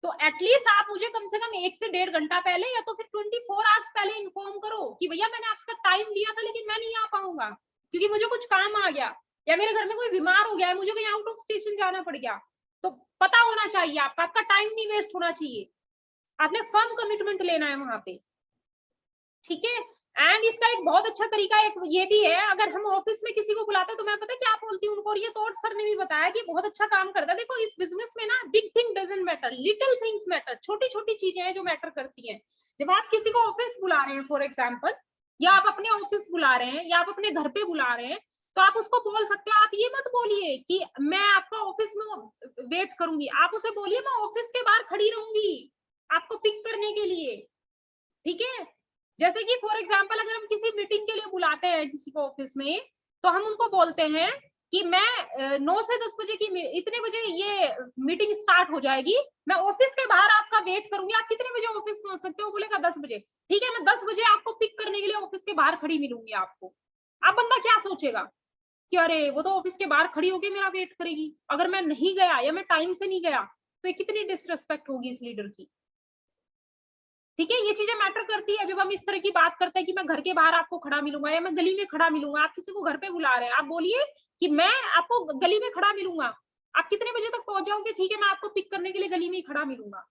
तो एटलीस्ट आप मुझे कम से कम 1 से 1.5 घंटा पहले या तो फिर 24 आवर्स पहले इन्फॉर्म करो कि भैया मैंने आपका टाइम लिया था लेकिन मैं नहीं आ पाऊंगा क्योंकि मुझे कुछ काम आ गया, या मेरे घर में कोई बीमार हो गया है, मुझे कहीं आउट ऑफ स्टेशन जाना पड़ गया। तो पता होना चाहिए आपका टाइम नहीं वेस्ट होना चाहिए, आपने फर्म कमिटमेंट लेना है वहां पे। ठीक है, एंड इसका एक बहुत अच्छा तरीका एक ये भी है, अगर हम ऑफिस में किसी को बुलाते हैं तो मैं पता क्या बोलती हूँ उनको, और ये तो सर ने भी बताया कि बहुत अच्छा काम करता है। देखो इस बिजनेस में ना big thing doesn't matter, little things matter, छोटी छोटी चीजें हैं जो मैटर करती हैं। जब आप किसी को ऑफिस बुला रहे हैं फॉर एग्जाम्पल, या आप अपने ऑफिस बुला रहे हैं या आप अपने घर पे बुला रहे हैं, तो आप उसको बोल सकते हैं, आप ये मत बोलिए कि मैं आपका ऑफिस में वेट करूंगी, आप उसे बोलिए मैं ऑफिस के बाहर खड़ी रहूंगी आपको पिक करने के लिए। ठीक है, जैसे कि फॉर एग्जांपल अगर हम किसी मीटिंग के लिए बुलाते हैं किसी को ऑफिस में, तो हम उनको बोलते हैं कि मैं 9 से 10 बजे की इतने बजे ये मीटिंग स्टार्ट हो जाएगी, मैं ऑफिस के बाहर आपका वेट करूंगी, आप कितने बजे ऑफिस पहुंच सकते हो? बोलेगा 10 बजे। ठीक है, मैं 10 बजे आपको पिक करने के लिए ऑफिस के बाहर खड़ी मिलूंगी आपको। अब बंदा क्या सोचेगा कि अरे वो तो ऑफिस के बाहर खड़ी होकर मेरा वेट करेगी, अगर मैं नहीं गया या मैं टाइम से नहीं गया तो ये कितनी डिसरिस्पेक्ट होगी इस लीडर की। ठीक है, ये चीजें मैटर करती है जब हम इस तरह की बात करते हैं कि मैं घर के बाहर आपको खड़ा मिलूंगा या मैं गली में खड़ा मिलूंगा। आप किसी को घर पे बुला रहे हैं, आप बोलिए कि मैं आपको गली में खड़ा मिलूंगा, आप कितने बजे तक पहुंच जाओगे? ठीक है, मैं आपको पिक करने के लिए गली में ही खड़ा मिलूंगा।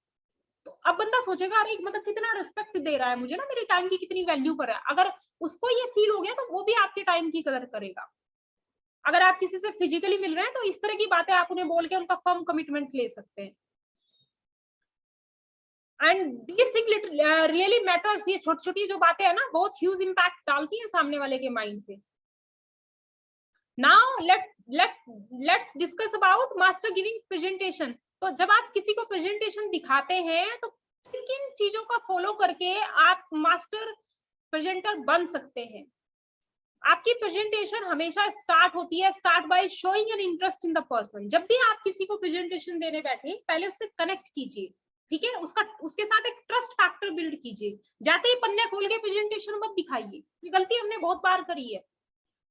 तो अब बंदा सोचेगा अरे मतलब कितना रिस्पेक्ट दे रहा है मुझे ना, मेरे टाइम की कितनी वैल्यू कर रहा है। अगर उसको ये फील हो गया तो वो भी आपके टाइम की कदर करेगा। अगर आप किसी से फिजिकली मिल रहे हैं तो इस तरह की बातें आप उन्हें बोल के उनका फर्म कमिटमेंट ले सकते हैं। And this thing really matters, ये छोटी छोटी जो बातें है ना बहुत ह्यूज इम्पैक्ट डालती है सामने वाले के माइंड पे। Now let's discuss about master giving presentation. तो जब आप किसी को प्रेजेंटेशन दिखाते हैं तो किन चीजों का फॉलो करके आप मास्टर प्रेजेंटर बन सकते हैं। आपकी प्रेजेंटेशन हमेशा स्टार्ट होती है start by showing an interest in the person. जब भी आप किसी को प्रेजेंटेशन देने बैठे पहले उससे कनेक्ट कीजिए, ठीक है, उसके साथ एक ट्रस्ट फैक्टर बिल्ड कीजिए। जाते ही पन्ने खोल के प्रेजेंटेशन मत दिखाइए, ये गलती हमने बहुत बार करी है।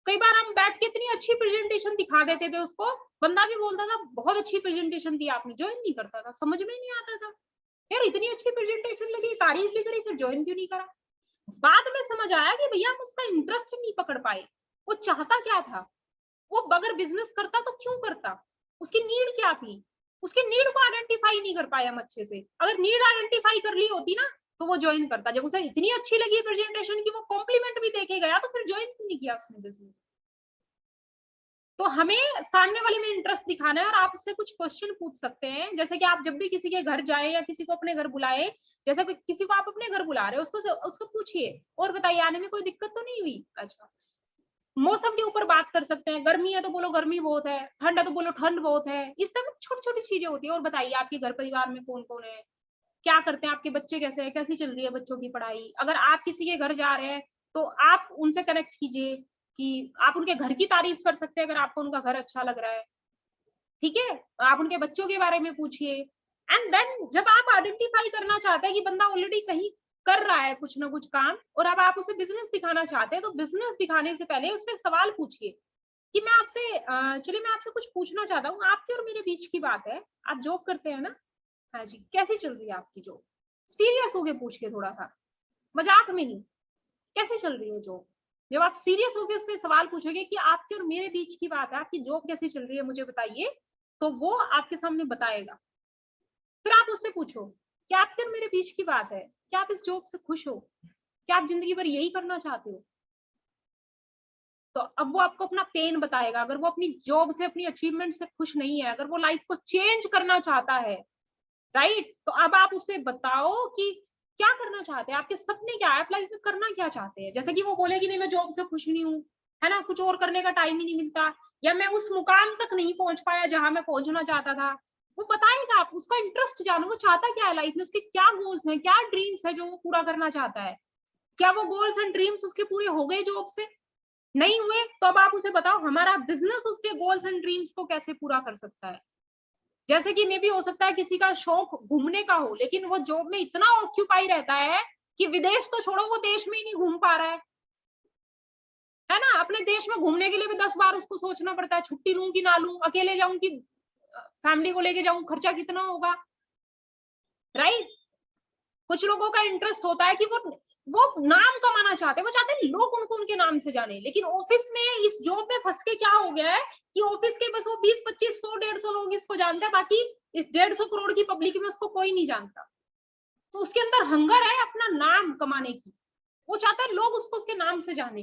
कई बार हम बैठ के इतनी अच्छी प्रेजेंटेशन दिखा देते थे उसको, बंदा भी बोलता था बहुत अच्छी प्रेजेंटेशन दी आपने, ज्वाइन नहीं करता था, समझ में नहीं आता था यार इतनी अच्छी प्रेजेंटेशन लगी, तारीफ भी करी, फिर ज्वाइन क्यों नहीं करा। बाद में समझ आया कि भैया हम उसका इंटरेस्ट नहीं पकड़ पाए, वो चाहता क्या था, वो अगर बिजनेस करता तो क्यों करता, उसकी नीड क्या थी, उसकी नीड को आइडेंटिफाई नहीं कर पाए हम अच्छे से। अगर नीड आइडेंटिफाई कर ली होती ना तो वो ज्वाइन करता। जब उसे इतनी अच्छी लगी प्रेजेंटेशन की वो कॉम्प्लीमेंट भी देके गया तो फिर ज्वाइन क्यों नहीं किया उसने बिजनेस। तो हमें सामने वाले में इंटरेस्ट दिखाना है और आप उससे कुछ क्वेश्चन पूछ सकते हैं। जैसे कि आप जब भी किसी के घर जाए या किसी को अपने घर बुलाए, जैसे किसी को आप अपने घर बुला रहे हो उसको पूछिए और बताइए आने में कोई दिक्कत तो नहीं हुई। अच्छा, मौसम के ऊपर बात कर सकते हैं, गर्मी है तो बोलो गर्मी बहुत है, ठंड है तो बोलो ठंड बहुत है। इस तरह छोटी छोटी चीजें होती है। और बताइए आपके घर परिवार में कौन कौन है, क्या करते हैं, आपके बच्चे कैसे हैं, कैसी चल रही है बच्चों की पढ़ाई। अगर आप किसी के घर जा रहे हैं तो आप उनसे कनेक्ट कीजिए कि आप उनके घर की तारीफ कर सकते हैं अगर आपको उनका घर अच्छा लग रहा है, ठीक है। आप उनके बच्चों के बारे में पूछिए। एंड देन जब आप आइडेंटिफाई करना चाहते हैं कि बंदा ऑलरेडी कहीं कर रहा है कुछ ना कुछ काम और अब आप उसे बिजनेस दिखाना चाहते हैं, तो बिजनेस दिखाने से पहले उससे सवाल पूछिए कि मैं आपसे चलिए मैं आपसे कुछ पूछना चाहता हूँ, आपके और मेरे बीच की बात है, आप जॉब करते हैं ना, हाँ जी, कैसी चल रही है आपकी जॉब। सीरियस होके पूछिए, थोड़ा सा मजाक में नहीं, कैसे चल रही है जॉब। जब आप सीरियस होकर उससे सवाल पूछोगे कि आपके और मेरे बीच की बात है, आपकी जॉब कैसी चल रही है मुझे बताइए, तो वो आपके सामने बताएगा। फिर आप उससे पूछो कि आपके और मेरे बीच की बात है, क्या आप इस जॉब से खुश हो, क्या आप जिंदगी भर यही करना चाहते हो। तो अब वो आपको अपना पेन बताएगा। अगर वो अपनी जॉब से अपनी अचीवमेंट से खुश नहीं है, अगर वो लाइफ को चेंज करना चाहता है, राइट, तो अब आप उससे बताओ कि क्या करना चाहते हैं, आपके सपने क्या है, आप लाइफ में करना क्या चाहते हैं। जैसे कि वो बोलेगी नहीं मैं जॉब से खुश नहीं हूँ, है ना, कुछ और करने का टाइम ही नहीं मिलता, या मैं उस मुकाम तक नहीं पहुंच पाया जहां मैं पहुंचना चाहता था। वो बताएगा, आप उसका इंटरेस्ट जानो, वो चाहता क्या है लाइफ में, उसके क्या गोल्स हैं, क्या ड्रीम्स है जो वो पूरा करना चाहता है। क्या वो गोल्स एंड ड्रीम्स उसके पूरे हो गए जॉब से, नहीं हुए, तो अब आप उसे बताओ हमारा बिजनेस उसके गोल्स एंड ड्रीम्स को कैसे पूरा कर सकता है। जैसे कि मे भी हो सकता है किसी का शौक घूमने का हो, लेकिन वो जॉब में इतना ऑक्यूपाई रहता है कि विदेश तो छोड़ो, वो देश में ही नहीं घूम पा रहा है ना। अपने देश में घूमने के लिए भी 10 बार उसको सोचना पड़ता है, छुट्टी लूं कि ना लूं, अकेले जाऊं कि फैमिली को लेके जाऊं, खर्चा कितना होगा, राइट। कुछ लोगों का इंटरेस्ट होता है कि वो नाम कमाना चाहते हैं, वो चाहते हैं लोग उनको उनके नाम से जाने। लेकिन ऑफिस में इस जॉब में फंस के क्या हो गया है कि ऑफिस के बस वो 20 25 100 150 लोग इसको जानते हैं, बाकी इस 150 करोड़ की पब्लिक में उसको कोई नहीं जानता। तो उसके अंदर हंगर है अपना नाम कमाने की, वो चाहता है लोग उसको उसके नाम से जाने।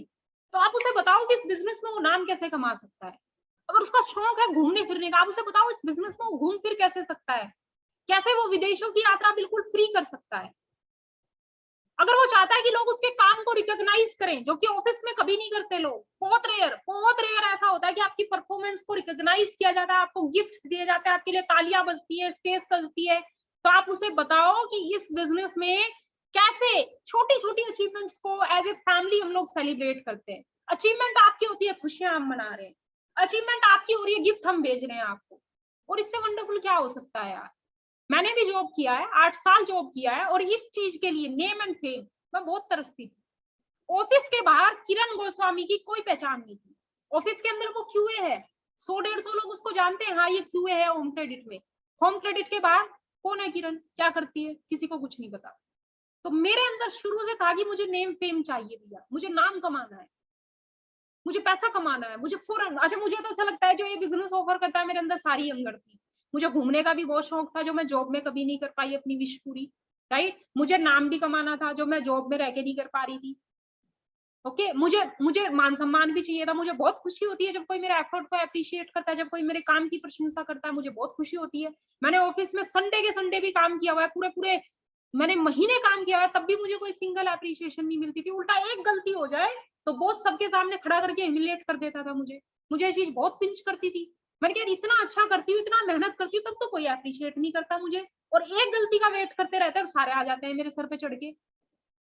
तो आप उसे बताओ कि इस बिजनेस में वो नाम कैसे कमा सकता है। अगर उसका शौक है घूमने फिरने का, आप उसे बताओ इस बिजनेस में वो घूम फिर कैसे सकता है, कैसे वो विदेशों की यात्रा बिल्कुल फ्री कर सकता है। अगर वो चाहता है कि लोग उसके काम को रिकॉग्नाइज करें, जो कि ऑफिस में कभी नहीं करते लोग, बहुत रेयर ऐसा होता है कि आपकी परफॉर्मेंस को रिकॉग्नाइज किया जाता है, आपको गिफ्ट दिए जाते हैं, आपके लिए तालियां बजती है, स्टेज सजती है। तो आप उसे बताओ कि इस बिजनेस में कैसे छोटी छोटी अचीवमेंट्स को एज ए फैमिली हम लोग सेलिब्रेट करते हैं। अचीवमेंट आपकी होती है खुशियां हम मना रहे हैं, अचीवमेंट आपकी हो रही है गिफ्ट हम भेज रहे हैं आपको, और इससे वंडरफुल क्या हो सकता है यार। मैंने भी जॉब किया है, 8 साल जॉब किया है, और इस चीज के लिए नेम एंड फेम मैं बहुत तरसती थी। ऑफिस के बाहर किरण गोस्वामी की कोई पहचान नहीं थी, ऑफिस के अंदर वो क्यूए है, 100 150 लोग उसको जानते हैं, हाँ ये क्यूए है होम क्रेडिट में। होम क्रेडिट के बाहर कौन है किरण, क्या करती है, किसी को कुछ नहीं पता। तो मेरे अंदर शुरू से था कि मुझे नेम फेम चाहिए भैया, मुझे नाम कमाना है, मुझे पैसा कमाना है, मुझे फौरन। अच्छा, मुझे तो ऐसा लगता है जो ये बिजनेस ऑफर करता है मेरे अंदर सारी अंगर थी। मुझे घूमने का भी बहुत शौक था जो मैं जॉब में कभी नहीं कर पाई अपनी विश पूरी, राइट। मुझे नाम भी कमाना था जो मैं जॉब में रह के नहीं कर पा रही थी। ओके, मुझे मुझे मान सम्मान भी चाहिए था। मुझे बहुत खुशी होती है जब कोई मेरे एफर्ट को अप्रिशिएट करता है, जब कोई मेरे काम की प्रशंसा करता है, मुझे बहुत खुशी होती है। मैंने ऑफिस में संडे के संडे भी काम किया हुआ है, पूरे पूरे मैंने महीने काम किया हुआ है, तब भी मुझे कोई सिंगल अप्रिशिएशन नहीं मिलती थी। उल्टा एक गलती हो जाए तो बॉस सबके सामने खड़ा करके ह्यूमिलिएट कर देता था मुझे। मुझे ये चीज बहुत पिंच करती थी। मैंने कहा इतना अच्छा करती हूँ, इतना मेहनत करती हूँ, तब तो कोई अप्रिशिएट नहीं करता मुझे, और एक गलती का वेट करते रहते हैं और सारे आ जाते हैं मेरे सर पे चढ़ के,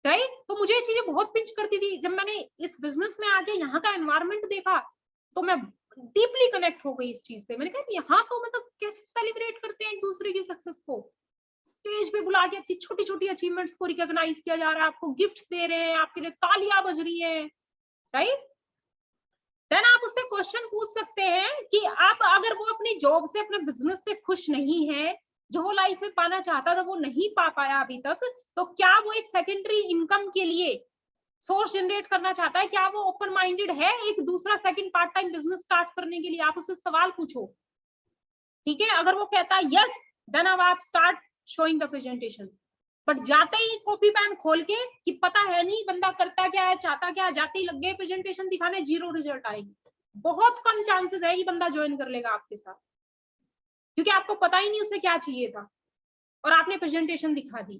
राइट। तो मुझे ये चीजें बहुत पिंच करती थी। जब मैंने इस बिजनेस में आके यहाँ का एनवायरनमेंट देखा तो मैं डीपली कनेक्ट हो गई इस चीज से। मैंने कहा यहाँ तो मतलब कैसे सेलिब्रेट करते हैं एक दूसरे की सक्सेस को, स्टेज पे बुला के आपकी छोटी छोटी अचीवमेंट्स को रिकॉग्नाइज किया जा रहा है, आपको गिफ्ट्स दे रहे हैं, आपके लिए तालियां बज रही है, राइट। देन आप उससे क्वेश्चन पूछ सकते हैं कि आप अगर वो अपनी जॉब से, अपने बिजनेस से खुश नहीं है, जो वो लाइफ में पाना चाहता था वो नहीं पा पाया अभी तक, तो क्या वो एक सेकेंडरी इनकम के लिए सोर्स जनरेट करना चाहता है? क्या वो ओपन माइंडेड है एक दूसरा second part time business start करने के लिए? आप उससे सवाल पूछो, ठीक है। अगर वो कहता है यस, देन अब आप start showing the presentation. But जाते ही कॉपी पेन खोल के कि पता है नहीं बंदा करता क्या है, चाहता क्या है, जाते ही लग गए प्रेजेंटेशन दिखाने, जीरो रिजल्ट आएगी। बहुत कम चांसेस है कि बंदा ज्वाइन कर लेगा आपके साथ, क्योंकि आपको पता ही नहीं उसे क्या चाहिए था और आपने प्रेजेंटेशन दिखा दी।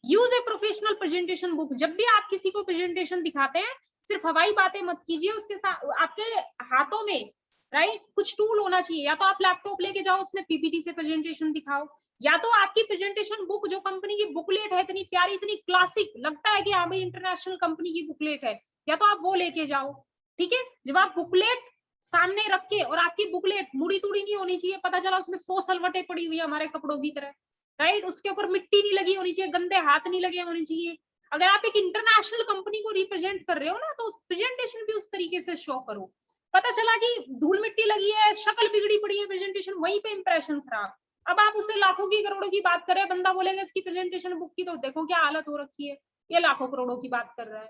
Use a professional presentation book. जब भी आप किसी को प्रेजेंटेशन दिखाते हैं, सिर्फ हवाई बातें मत कीजिए, उसके साथ आपके हाथों में राइट कुछ टूल होना चाहिए। या तो आप लैपटॉप लेके जाओ, उसमें पीपीटी से प्रेजेंटेशन दिखाओ, या तो आपकी प्रेजेंटेशन बुक, जो कंपनी की बुकलेट है, इतनी प्यारी, इतनी क्लासिक, लगता है कि हाँ भाई इंटरनेशनल कंपनी की बुकलेट है, या तो आप वो लेके जाओ, ठीक है। जब आप बुकलेट सामने रख के, और आपकी बुकलेट मुड़ी तुड़ी नहीं होनी चाहिए, पता चला उसमें 100 सलवटें पड़ी हुई है हमारे कपड़ों की तरह, राइट। उसके ऊपर मिट्टी नहीं लगी होनी चाहिए, गंदे हाथ नहीं लगे होने चाहिए। अगर आप एक इंटरनेशनल कंपनी को रिप्रेजेंट कर रहे हो ना, तो प्रेजेंटेशन भी उस तरीके से शो करो। पता चला कि धूल मिट्टी लगी है, शक्ल बिगड़ी पड़ी है, प्रेजेंटेशन वहीं पे इंप्रेशन खराब। अब आप उससे लाखों की करोड़ों की बात कर रहे हैं, बंदा बोलेगा इसकी प्रेजेंटेशन बुक की तो देखो क्या हालत हो रखी है, ये लाखों करोड़ों की बात कर रहा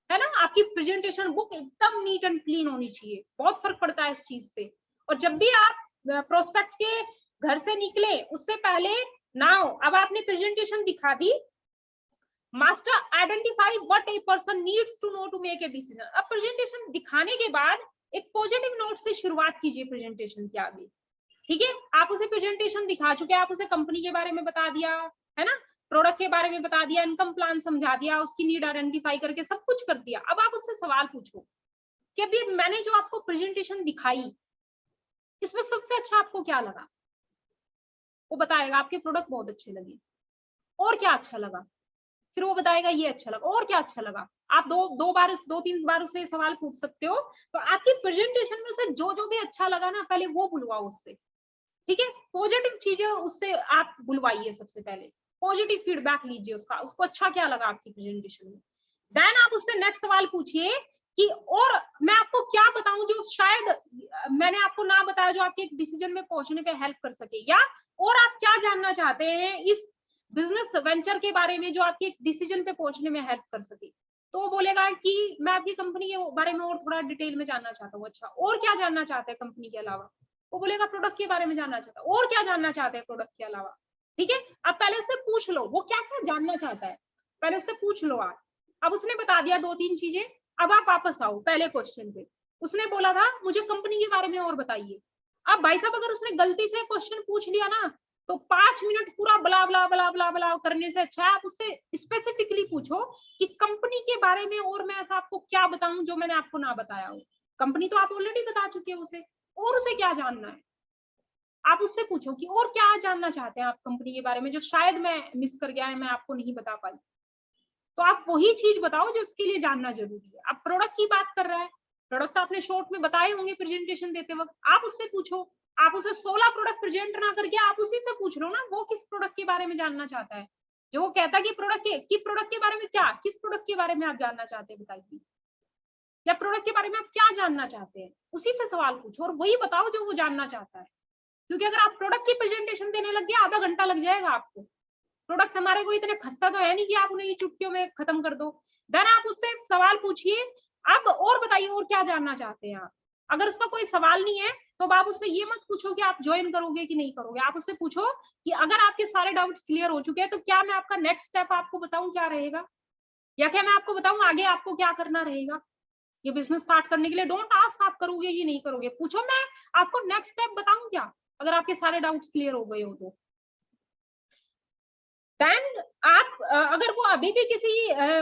है ना। आपकी प्रेजेंटेशन बुक एकदम नीट एंड क्लीन होनी चाहिए, बहुत फर्क पड़ता है इस चीज से। और जब भी आप प्रोस्पेक्ट के घर से निकले, उससे पहले नाउ अब आपने प्रेजेंटेशन दिखा दी, master identify what a person needs to know to make a decision. अब प्रेजेंटेशन दिखाने के बाद एक पॉजिटिव नोट से शुरुआत कीजिए प्रेजेंटेशन के आगे, ठीक है। आप उसे प्रेजेंटेशन दिखा चुके हैं, आप उसे कंपनी के बारे में बता दिया है ना, प्रोडक्ट के बारे में बता दिया, इनकम प्लान समझा दिया, उसकी नीड आइडेंटिफाई करके सब कुछ कर दिया। अब आप उससे सवाल पूछो कि अभी मैंने जो आपको प्रेजेंटेशन दिखाई, इसमें सबसे अच्छा आपको क्या लगा? वो बताएगा आपके प्रोडक्ट बहुत अच्छे लगे, और क्या अच्छा लगा? फिर वो बताएगा ये अच्छा लगा, और क्या अच्छा लगा? आप दो तीन बार उससे सवाल पूछ सकते हो। तो आपकी प्रेजेंटेशन में से जो जो भी अच्छा लगा ना, पहले वो बुलवाओ उससे, ठीक है। पॉजिटिव चीजें उससे आप बुलवाइए, सबसे पहले पॉजिटिव फीडबैक लीजिए उसका, उसको अच्छा क्या लगा आपकी प्रेजेंटेशन में। देन आप उससे नेक्स्ट सवाल पूछिए कि और मैं आपको क्या बताऊं जो शायद मैंने आपको ना बताया, जो आपके एक डिसीजन में पहुंचने पे हेल्प कर सके, या और आप क्या जानना चाहते हैं इस बिजनेस वेंचर के बारे में जो आपके एक डिसीजन पे पहुंचने में हेल्प कर सके। तो वो बोलेगा कि मैं आपकी कंपनी के बारे में और थोड़ा डिटेल में जानना चाहता हूँ। अच्छा, और क्या जानना चाहते हैं कंपनी के अलावा? वो बोलेगा प्रोडक्ट के बारे में जानना चाहता है, और क्या जानना चाहते हैं प्रोडक्ट के अलावा, ठीक है। आप पहले उससे पूछ लो वो क्या क्या जानना चाहता है, पहले उससे पूछ लो आप। अब उसने बता दिया दो तीन चीजें, अब आप वापस आओ पहले क्वेश्चन पे। उसने बोला था मुझे कंपनी के बारे में और बताइए। अब भाई साहब अगर उसने गलती से क्वेश्चन पूछ लिया ना, तो 5 मिनट पूरा बला बला बला बला बला करने से अच्छा है आप उससे स्पेसिफिकली पूछो कि कंपनी के बारे में और मैं ऐसा आपको क्या बताऊं जो मैंने आपको ना बताया हो। कंपनी तो आप ऑलरेडी बता चुके हो उसे, और उसे क्या जानना है? आप उससे पूछो कि और क्या जानना चाहते हैं आप कंपनी के बारे में जो शायद मैं मिस कर गया है, मैं आपको नहीं बता पाई। तो आप वही चीज बताओ जो उसके लिए जानना जरूरी है। अब प्रोडक्ट की बात कर रहा है, प्रोडक्ट आपने शॉर्ट में बताए होंगे प्रेजेंटेशन देते वक्त, आप उससे पूछो। आप उसे 16 प्रोडक्ट प्रेजेंट ना करके आप उसी से पूछ लो ना वो किस प्रोडक्ट के बारे में जानना चाहता है। जो वो कहता है कि प्रोडक्ट के बारे में क्या, किस प्रोडक्ट के बारे में आप जानना चाहते हैं बताइए, या प्रोडक्ट के बारे में आप क्या जानना चाहते हैं, उसी से सवाल पूछो और वही बताओ जो वो जानना चाहता है। क्योंकि अगर आप प्रोडक्ट की प्रेजेंटेशन देने लग गए, आधा घंटा लग जाएगा आपको। प्रोडक्ट हमारे को इतने खस्ता तो है नहीं कि आप उन्हें ये चुटकियों में खत्म कर दो। देन आप उससे सवाल पूछिए, अब और बताइए और क्या जानना चाहते हैं आप। अगर उसका कोई सवाल नहीं है तो आप उससे ये मत पूछो कि आप ज्वाइन करोगे कि नहीं करोगे। आप उससे पूछो कि अगर आपके सारे डाउट्स क्लियर हो चुके हैं तो क्या मैं आपका नेक्स्ट स्टेप आपको बताऊं क्या रहेगा, या क्या मैं आपको बताऊं आगे आपको क्या करना रहेगा ये बिजनेस स्टार्ट करने के लिए। डोंट आस्क आप करोगे ये नहीं करोगे, पूछो मैं आपको नेक्स्ट स्टेप बताऊं क्या, अगर आपके सारे डाउट्स क्लियर हो गए हो तो। देन आप अगर वो अभी भी किसी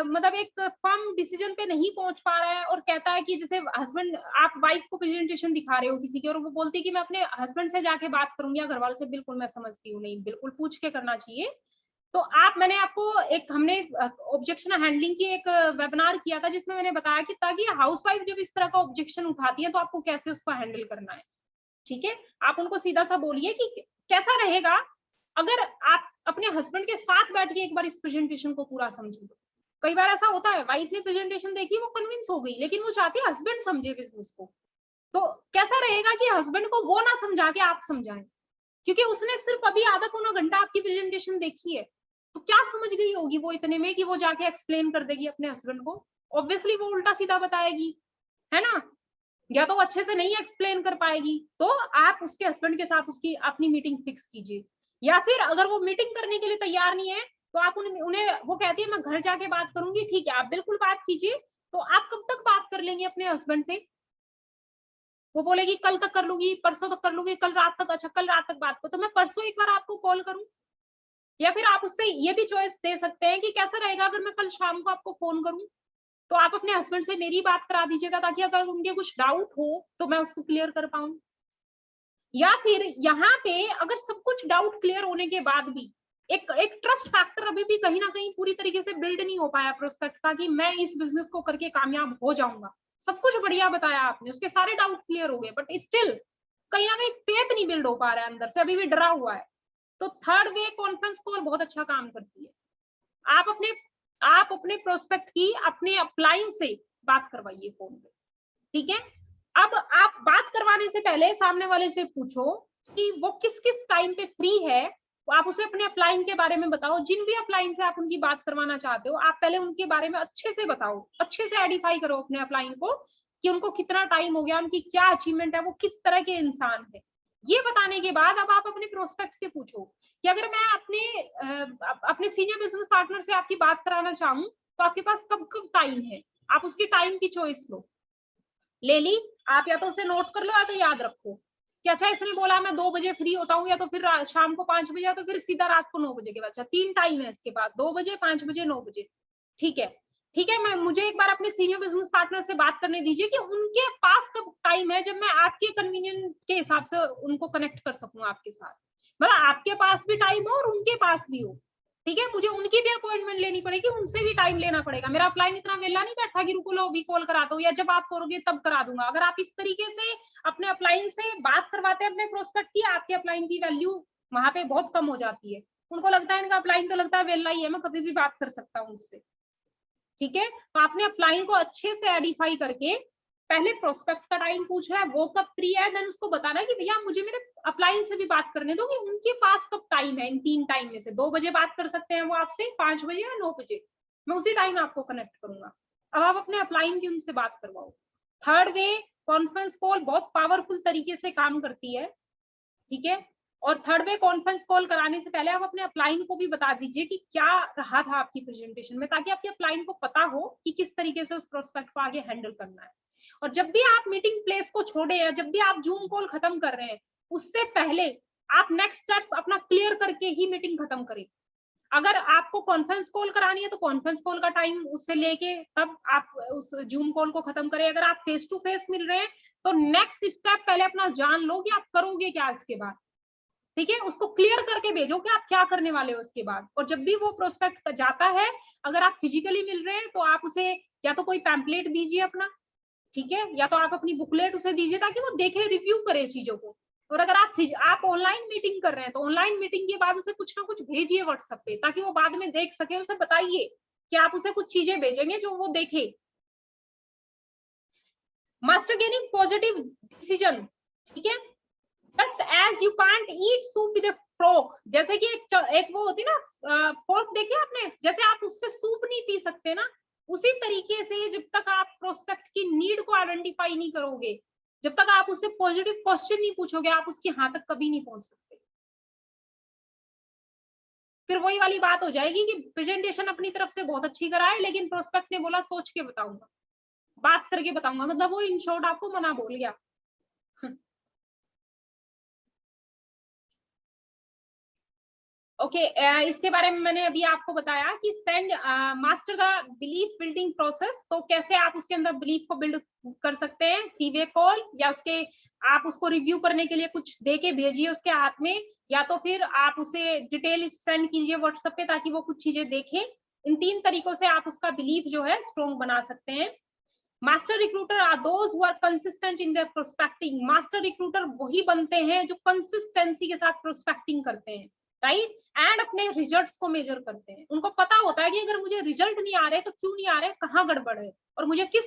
मतलब एक फर्म डिसीजन पे नहीं पहुंच पा रहा है और कहता है कि जैसे हस्बैंड, आप वाइफ को प्रेजेंटेशन दिखा रहे हो किसी की और वो बोलती है कि मैं अपने हस्बैंड से जाके बात करूंगी या घर वालों से, बिल्कुल मैं समझती हूँ, नहीं बिल्कुल पूछ के करना चाहिए। तो मैंने आपको हमने ऑब्जेक्शन हैंडलिंग की एक वेबिनार किया था जिसमें मैंने बताया कि ताकि हाउसवाइफ जब इस तरह का ऑब्जेक्शन उठाती है तो आपको कैसे उसको हैंडल करना है। ठीक है, आप उनको सीधा सा बोलिए कि कैसा रहेगा अगर आप अपने हस्बैंड के साथ बैठ के एक बार इस प्रेजेंटेशन को पूरा समझो। कई बार ऐसा होता है, वाइफ ने प्रेजेंटेशन देखी, वो कन्विंस हो गई, लेकिन वो चाहती है हस्बैंड समझे बिजनेस को। तो कैसा रहेगा कि हस्बैंड को वो ना समझा के आप समझाएं, क्योंकि उसने सिर्फ अभी आधा पौना घंटा आपकी प्रेजेंटेशन देखी है, तो क्या समझ गई होगी वो इतने में कि वो जाके एक्सप्लेन कर देगी अपने हस्बैंड को? ऑब्वियसली वो उल्टा सीधा बताएगी, है ना? या तो अच्छे से नहीं एक्सप्लेन कर पाएगी। तो आप उसके हस्बैंड के साथ उसकी अपनी मीटिंग फिक्स कीजिए, या फिर अगर वो मीटिंग करने के लिए तैयार नहीं है तो आप उन्हें वो कहती है मैं घर जाके बात करूंगी, ठीक है, आप बिल्कुल बात कीजिए। तो आप कब तक बात कर लेंगे अपने हस्बैंड से? वो बोलेगी कल तक कर लूंगी, परसों तक कर लूंगी, कल रात तक। अच्छा, कल रात तक बात करो, तो मैं परसों एक बार आपको कॉल करूं? या फिर आप उससे ये भी चॉइस दे सकते हैं कि कैसा रहेगा अगर मैं कल शाम को आपको फोन करूं, तो आप अपने हस्बैंड से मेरी बात करा दीजिएगा, ताकि अगर उनके कुछ डाउट हो तो मैं उसको क्लियर कर पाऊं। या फिर यहाँ पे अगर सब कुछ डाउट क्लियर होने के बाद भी एक ट्रस्ट फैक्टर अभी भी कहीं ना कहीं पूरी तरीके से बिल्ड नहीं हो पाया प्रोस्पेक्ट का, कि मैं इस बिजनेस को करके कामयाब हो जाऊंगा। सब कुछ बढ़िया बताया आपने, उसके सारे डाउट क्लियर हो गए, बट स्टिल कहीं ना कहीं फेथ नहीं बिल्ड हो पा रहा है, अंदर से अभी भी डरा हुआ है। तो थर्ड वे कॉन्फ्रेंस कॉल बहुत अच्छा काम करती है। आप अपने प्रोस्पेक्ट की अपने अपलाइन से बात करवाइए फोन पे, ठीक है? अब आप बात करवाने से पहले सामने वाले से पूछो कि वो किस किस टाइम पे फ्री है, तो आप उसे अपने अपलाइन के बारे में बताओ। जिन भी अपलाइन से आप उनकी बात करवाना चाहते हो, आप पहले उनके बारे में अच्छे से बताओ, अच्छे से आइडेंटिफाई करो अपने अपलाइन को कि उनको कितना टाइम हो गया, उनकी क्या अचीवमेंट है, वो किस तरह के इंसान है। ये बताने के बाद अब आप अपने प्रोस्पेक्ट से पूछो कि अगर मैं अपने सीनियर बिजनेस पार्टनर से आपकी बात कराना चाहूँ तो आपके पास कब कब टाइम है। आप उसकी टाइम की चॉइस लो, ले ली, आप या तो उसे नोट कर लो या तो याद रखो कि अच्छा इसने बोला मैं 2 बजे फ्री होता हूँ, या तो फिर शाम को 5 बजे, या तो फिर सीधा रात को 9 बजे के बाद। अच्छा, 3 टाइम है इसके बाद, 2 बजे, 5 बजे, 9 बजे। ठीक है, ठीक है, मैं मुझे एक बार अपने सीनियर बिजनेस पार्टनर से बात करने दीजिए कि उनके पास कब टाइम है जब मैं आपके कन्वीनियंट के हिसाब से उनको कनेक्ट कर सकूं आपके साथ। मतलब आपके पास भी टाइम हो और उनके पास भी हो। ठीक है, मुझे उनकी भी अपॉइंटमेंट लेनी पड़ेगी, उनसे भी टाइम लेना पड़ेगा। मेरा अपलाइन इतना वेला नहीं बैठा कि रुको लो अभी कॉल करा दो, या जब आप करोगे तब करा दूंगा। अगर आप इस तरीके से अपने अपलाइन से बात करवाते हैं अपने प्रोस्पेक्ट की, आपके अपलाइन की वैल्यू वहां पे बहुत कम हो जाती है। उनको लगता है इनका अपलाइन तो लगता है वेला ही है, मैं कभी भी बात कर सकता हूँ उससे। ठीक है, तो आपने अपलाइन को अच्छे से आइडेंटिफाई करके पहले प्रोस्पेक्ट का टाइम पूछ रहा है, वो कब फ्री है, देन उसको बताना है कि भैया मुझे मेरे अपलाइन से भी बात करने दो कि उनके पास कब टाइम है। इन 3 टाइम में से 2 बजे बात कर सकते हैं वो आपसे, 5 बजे या 9 बजे, मैं उसी टाइम आपको कनेक्ट करूंगा। अब आप अपने अपलाइन की उनसे बात करवाओ। थर्ड वे कॉन्फ्रेंस कॉल बहुत पावरफुल तरीके से काम करती है, ठीक है? और थर्ड वे कॉन्फ्रेंस कॉल कराने से पहले आप अपने अपलाइन को भी बता दीजिए कि क्या रहा था आपकी प्रेजेंटेशन में, ताकि आपके अपलाइन को पता हो कि किस तरीके से उस प्रोस्पेक्ट को आगे हैंडल करना है। और जब भी आप मीटिंग प्लेस को छोड़े या जब भी आप जूम कॉल खत्म कर रहे हैं, उससे पहले आप नेक्स्ट स्टेप अपना क्लियर करके ही मीटिंग खत्म करें। अगर आपको कॉन्फ्रेंस कॉल करानी है तो कॉन्फ्रेंस कॉल का टाइम उससे लेके तब आप उस जूम कॉल को खत्म करें। अगर आप फेस टू फेस मिल रहे हैं तो नेक्स्ट स्टेप पहले अपना जान लो कि आप करोगे क्या इसके बाद। ठीक है, उसको क्लियर करके भेजो कि आप क्या करने वाले हो उसके बाद। और जब भी वो प्रोस्पेक्ट जाता है, अगर आप फिजिकली मिल रहे हैं तो आप उसे या तो कोई पैम्पलेट दीजिए अपना, ठीक है, या तो आप अपनी बुकलेट उसे दीजिए ताकि वो देखे, रिव्यू करे चीजों को। और अगर आप ऑनलाइन मीटिंग कर रहे हैं तो ऑनलाइन मीटिंग के बाद उसे कुछ ना कुछ भेजिए व्हाट्सएप पे, ताकि वो बाद में देख सके। उसे बताइए कि आप उसे कुछ चीजें भेजेंगे जो वो देखे। मास्टर गेनिंग पॉजिटिव डिसीजन, ठीक है? Just as you can't eat soup with a fork, जैसे कि एक वो होती ना फोर्क, देखिए आपने, जैसे आप उससे सूप नहीं पी सकते ना, उसी तरीके से जब तक आप प्रोस्पेक्ट की नीड को आइडेंटिफाई नहीं करोगे, जब तक आप उससे पॉजिटिव क्वेश्चन नहीं पूछोगे, आप उसकी हाँ तक कभी नहीं पहुंच सकते। फिर वही वाली बात हो जाएगी कि प्रेजेंटेशन अपनी तरफ से बहुत अच्छी कराए, लेकिन प्रोस्पेक्ट ने बोला सोच के बताऊंगा, बात करके बताऊंगा, मतलब वो इन शॉर्ट आपको मना बोल गया। ओके इसके बारे में मैंने अभी आपको बताया कि send master the belief building process. तो कैसे आप उसके अंदर बिलीफ को बिल्ड कर सकते हैं, 3-वे कॉल, या उसके आप उसको रिव्यू करने के लिए कुछ दे के भेजिए उसके हाथ में, या तो फिर आप उसे डिटेल सेंड कीजिए व्हाट्सएप पे ताकि वो कुछ चीजें देखें। इन 3 तरीकों से आप उसका बिलीफ जो है स्ट्रॉन्ग बना सकते हैं। Master recruiter are those who are consistent in their prospecting. Master recruiter वही बनते हैं जो कंसिस्टेंसी के साथ प्रोस्पेक्टिंग करते हैं, राइट, एंड अपने रिजल्ट्स को मेजर करते हैं। उनको पता होता है कि अगर मुझे रिजल्ट नहीं आ रहे तो क्यों नहीं आ रहे, कहाँ गड़बड़ है, और मुझे किस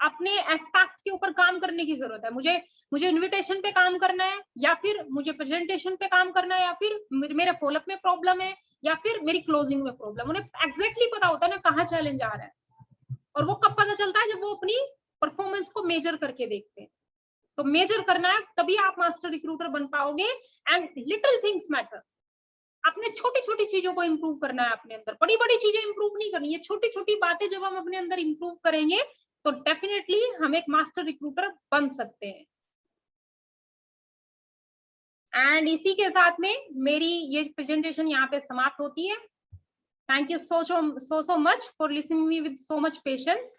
अपने एस्पेक्ट के ऊपर काम करने की जरूरत है। मुझे इनविटेशन पे काम करना है, या फिर मुझे प्रेजेंटेशन पे काम करना है, या फिर मेरे फॉलोअप में प्रॉब्लम है, या फिर मेरी क्लोजिंग में प्रॉब्लम। उन्हें एग्जैक्टली पता होता है ना कहाँ चैलेंज आ रहा है, और वो कब पता चलता है, जब वो अपनी परफॉर्मेंस को मेजर करके देखते हैं। तो मेजर करना है, तभी आप मास्टर रिक्रूटर बन पाओगे। And little things matter. अपने छोटी छोटी चीजों को इंप्रूव करना है अपने अंदर, बड़ी बड़ी चीजें इंप्रूव नहीं करनी है, छोटी छोटी बातें जब हम अपने अंदर इंप्रूव करेंगे तो डेफिनेटली हम एक मास्टर रिक्रूटर बन सकते हैं। एंड इसी के साथ में मेरी ये प्रेजेंटेशन यहाँ पे समाप्त होती है। Thank you so much for listening me with so much patience.